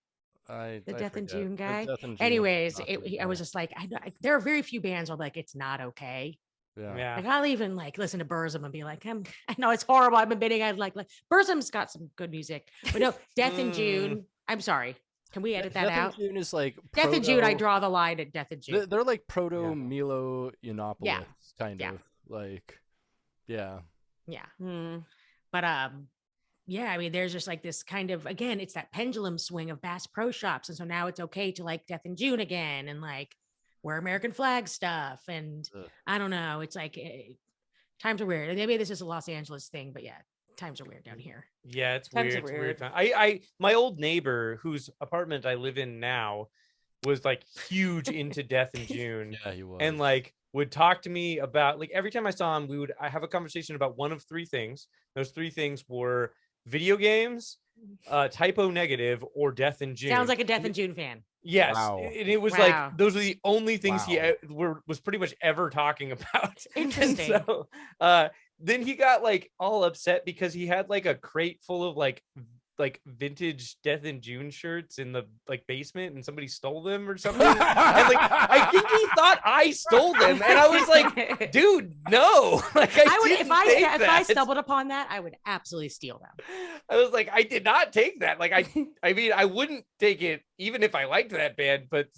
The I Death in forget. June The guy? Death in June, Anyways, not I was the- just like, there are very few bands where I'm like, it's not okay. yeah. yeah. Like I'll even like listen to Burzum and be like, I know it's horrible. I'm admitting I like Burzum's got some good music, but no, Death in June. I'm sorry. Can we edit that Death out? in June is like Death in June. I proto- draw the line at Death in June. They're like proto Milo Yiannopoulos Yeah. kind Yeah. of like, yeah. Yeah. Hmm. But yeah, I mean, there's just like this kind of, again, it's that pendulum swing of Bass Pro Shops. And so now it's okay to like Death in June again and like wear American flag stuff. And Ugh. I don't know. It's like times are weird. Maybe this is a Los Angeles thing, but yeah, times are weird down here. Yeah, it's Times weird. are It's weird. weird. time. I my old neighbor whose apartment I live in now was like huge into Death in June. Yeah, he was. And like would talk to me about like every time I saw him, I have a conversation about one of three things. Those three things were video games, Typo Negative, or Death in June. Sounds like a Death in June fan. Yes, Wow. and it was Wow. like those are the only things he Wow. was pretty much ever talking about. Interesting. And so, then he got like all upset because he had like a crate full of like vintage Death in June shirts in the like basement, and somebody stole them or something. And like I think he thought thought I stole them, and I was like, dude, no. Like I would, didn't if I take if that. I stumbled upon that, I would absolutely steal them. I was like, I did not take that. Like I mean, I wouldn't take it even if I liked that band, but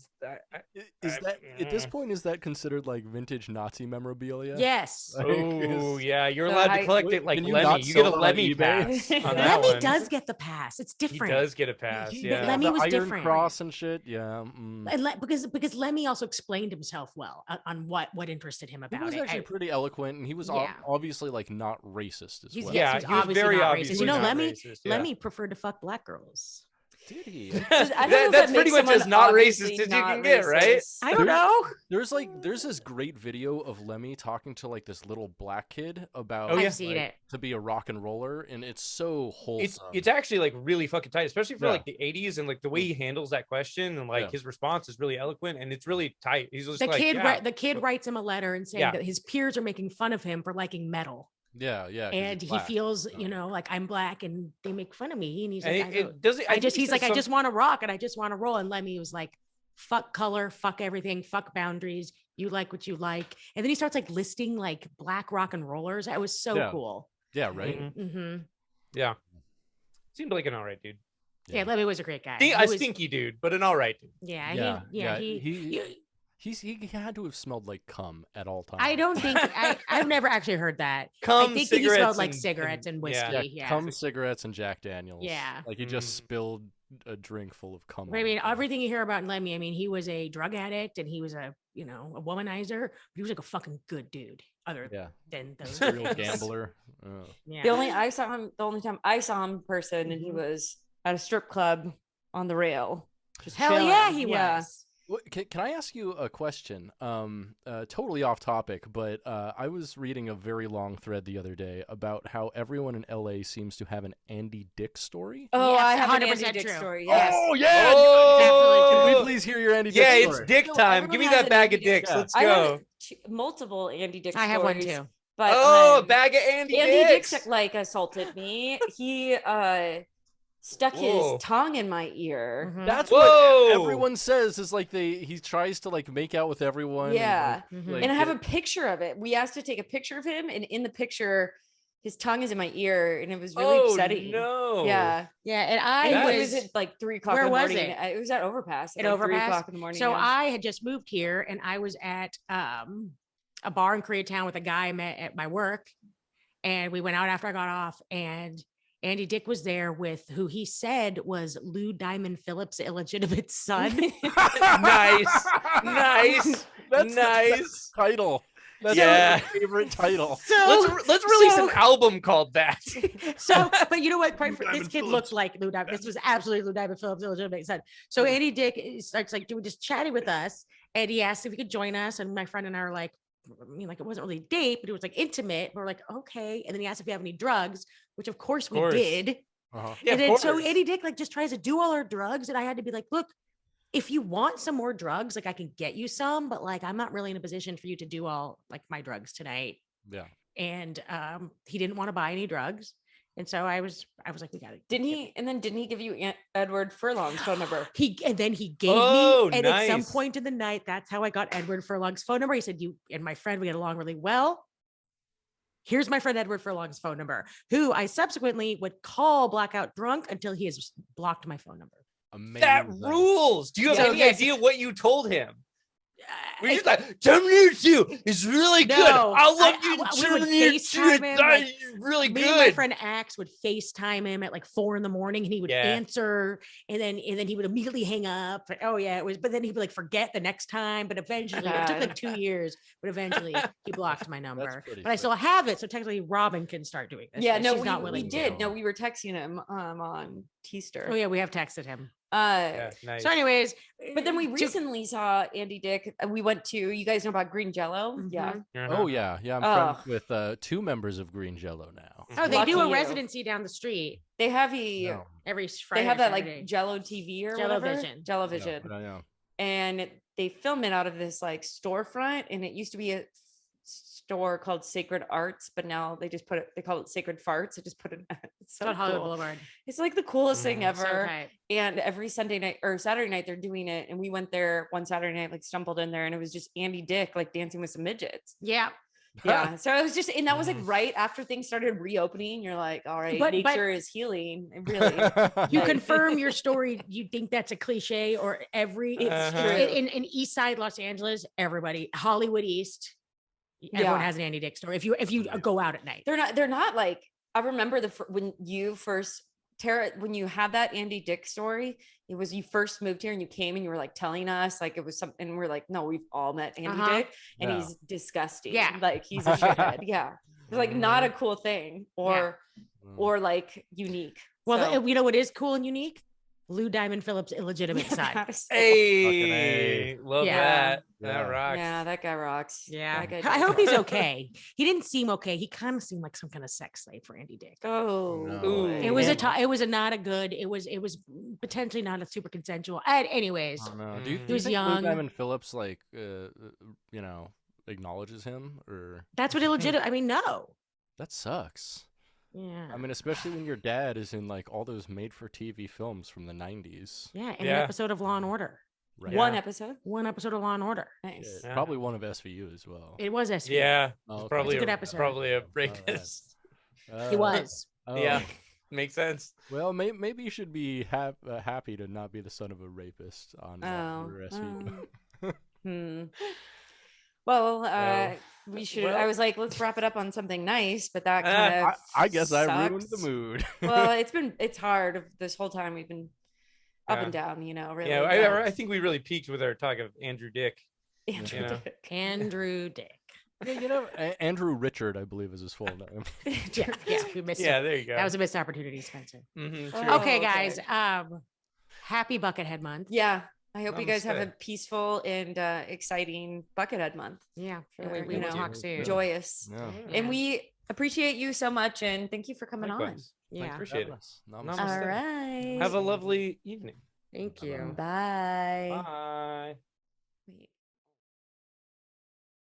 Is that at this point is that considered like vintage Nazi memorabilia? Yes. Like, oh yeah, you're So allowed to I- collect it like Can you Lemmy. not You get a sell it on Lemmy eBay? pass on that Lemmy one. does get the pass. It's He different. does get a pass. Yeah. Lemmy the was Iron different. Cross and shit. Yeah. And because Lemmy also explained himself well on what interested him He about was it. actually pretty eloquent, and he was Yeah. obviously like not racist as He's- well. yes, Yeah, he's he was obviously very not racist. obviously You know, not Lemmy racist, yeah. Lemmy preferred to fuck black girls. Did he? I don't know if That's that pretty makes much as someone not obviously racist as you not can get, right? racist. I don't know. There's this great video of Lemmy talking to like this little black kid about Oh, yeah. I've seen it. to be a rock and roller, and it's so wholesome. It's actually like really fucking tight, especially for Yeah. like the 80s, and like the way he handles that question, and like Yeah. his response is really eloquent, and it's really tight. He's just The like, kid yeah. the kid writes him a letter and saying Yeah. that his peers are making fun of him for liking metal. yeah. 'cause And he's he black. feels, like I'm black and they make fun of me. And he's And like, it does. he's like, I just want to rock and I just want to roll. And Lemmy was like, fuck color, fuck everything, fuck boundaries. You like what you like. And then he starts like listing like black rock and rollers. That was so Yeah. cool. Yeah, right. Mhm. Mm-hmm. Yeah, seemed like an all right dude. Yeah, Lemmy was a great guy. A He was- stinky dude, but an all right dude. Yeah, He had to have smelled like cum at all times. I don't think I've never actually heard that. Cum, I think he cigarettes, smelled like and- cigarettes and whiskey. yeah. Yeah. Cum, cigarettes, and Jack Daniels. Yeah. Like he just Mm. spilled a drink full of cum. But I on mean, the floor. everything you hear about Lemmy, I mean, he was a drug addict and he was a womanizer, but he was like a fucking good dude. Other Yeah. than those He's a real things. gambler. Yeah. The only time I saw him in person, and he Mhm. was at a strip club on the rail. Just Hell yeah, chilling. he was. Can I ask you a question? Totally off topic, but I was reading a very long thread the other day about how everyone in LA seems to have an Andy Dick story. Oh, Yes, I have an 100% Andy Dick true. story. Yes. Oh yeah! Oh, Can we please hear your Andy Dick yeah, story? it's dick So time. Give me everyone has that an bag of Andy Dick dicks. story. Let's I go. have multiple Andy Dick I have one stories, too. But Oh, bag of Andy Dicks dicks. like assaulted me. He stuck Whoa. his tongue in my ear. Mhm. That's Whoa. what everyone says. Is like he tries to like make out with everyone. Yeah. Mhm. And I have a picture of it. We asked to take a picture of him, and in the picture, his tongue is in my ear, and it was really upsetting. No. Yeah. Yeah, and And I it was was at like 3:00 Where in the was morning. it? It was at Overpass. At like Overpass? 3:00 in the morning. so yeah. I had just moved here and I was at a bar in Koreatown with a guy I met at my work, and we went out after I got off, and Andy Dick was there with who he said was Lou Diamond Phillips' illegitimate son. Nice. Nice. That's Nice. the title. That's Yeah. my favorite title. So Let's release so- an album called that. So, but you know what? Quite Lou this Diamond kid Phillips. looked like Lou Diamond. This was absolutely Lou Diamond Phillips' illegitimate son. So Andy Dick starts like doing just chatting with us, and he asked if he could join us. And my friend and I were like, I mean, like it wasn't really a date, but it was like intimate. We're like, okay. And then he asked if we have any drugs, which of course we course. did. Uh-huh. Yeah, And of then so course. Andy Dick like just tries to do all our drugs, and I had to be like, look, if you want some more drugs, like I can get you some, but like I'm not really in a position for you to do all like my drugs tonight. Yeah. And he didn't want to buy any drugs, and so I was like, we got to. Didn't he give you Edward Furlong's phone number? And then he gave Oh, me, and at some nice. point in the night, that's how I got Edward Furlong's phone number. He said, "You and my friend, we get along really well. Here's my friend Edward Furlong's phone number," who I subsequently would call blackout drunk until he has blocked my phone number. Amazing. That rules. Do you have So, any yes. idea what you told him? We're I- just like, Terminator is really good. No, I love I- you. we would Terminator FaceTime 2 him, is like, really Me and my good. friend Axe would FaceTime him at like 4 a.m, and he would Yeah. answer, and then he would immediately hang up. Oh yeah, it was. But then he would like forget the next time. But eventually, it took like 2 years. But eventually, he blocked my number. pretty But I still have it, so technically, Robin can start doing this. Yeah, but no, she's not we willing did. to. No, we were texting him on Teaster. Oh yeah, we have texted him. Yeah, nice. So, anyways, But then we to- recently saw Andy Dick. We went to, you guys know about Green Jello? Yeah. Mhm. Uh-huh. Oh yeah, yeah. I'm Ugh. friends with 2 members of Green Jello now. Oh, they Lucky do a you. residency down the street They have No. every they Friday. have or that Saturday. like Jello TV or Jello whatever. Vision. Jello Yeah, Vision. but I know. And they film it out of this like storefront, and it used to be store called Sacred Arts, but now they call it Sacred Farts. I just put it. It's so on Hollywood cool. Boulevard. It's like the coolest thing Mhm. So ever. tight. And every Sunday night or Saturday night, they're doing it. And we went there one Saturday night, like stumbled in there, and it was just Andy Dick, like dancing with some midgets. Yeah. Yeah. So it was just, and that was like right after things started reopening. You're like, all right, But- nature is healing. It really. You Like- confirm your story. You think that's a cliche, or It's Uh-huh. true. in East Side Los Angeles, everybody, Hollywood East, everyone Yeah. has an Andy Dick story. If you go out at night, They're not like, I remember when you first, Tara, when you had that Andy Dick story, it was you first moved here and you came and you were like telling us like it was something, and we're like, no, we've all met Andy Uh-huh. Dick, and Yeah. he's disgusting. Yeah. Like he's a shithead. Yeah. It's like not a cool thing or like unique. well, So- you know what is cool and unique? Lou Diamond Phillips' illegitimate side. Hey, Fucking love Yeah. that. Yeah. That rocks. Yeah, that guy rocks. Yeah, That guy I does hope he's rock. okay. He didn't seem okay. He kind of seemed like some kind of sex slave for Andy Dick. Oh, No. Ooh. It was Yeah. it was a not a good. It was potentially not a super consensual. And anyways, I don't know. Do you, Mm. do you was think young. Lou Diamond Phillips acknowledges him, or that's what illegitimate. I mean, no. that sucks? Yeah. I mean, especially when your dad is in like all those made-for-TV films from the '90s. Yeah, in an Yeah. episode of Law and Order. Right? one Yeah. episode. One episode of Law and Order. Nice. Yeah. Probably one of SVU as well. It was SVU. Yeah. Oh, It's okay. probably It's a good episode. Probably a Alright. rapist. He was. Yeah. Makes sense. Well, maybe you should be happy to not be the son of a rapist on your SVU. Well, we should. I well- was like, let's wrap it up on something nice, but that kind of. I guess I ruined the sucks. mood. Well, it's hard. This whole time we've been up Yeah. and down. Really. Yeah, but- I think we really peaked with our talk of Andrew Dick. Andrew you know. Dick. Andrew Dick. Yeah, Andrew Richard, I believe, is his full name. Yeah, we missed Yeah, it. there you go. That was a missed opportunity, Spencer. Mhm, Oh, true. Okay, okay. guys. Happy Buckethead Month. Yeah. I hope you guys have a Namaste. peaceful and Yeah. exciting Buckethead month. And For, we you will know, talk soon. Joyous. Yeah. And we appreciate you so much, and thank you for coming Likewise. I Yeah. appreciate it. on. Namaste. All right. Have a lovely evening. Thank you. Bye. Bye. Wait.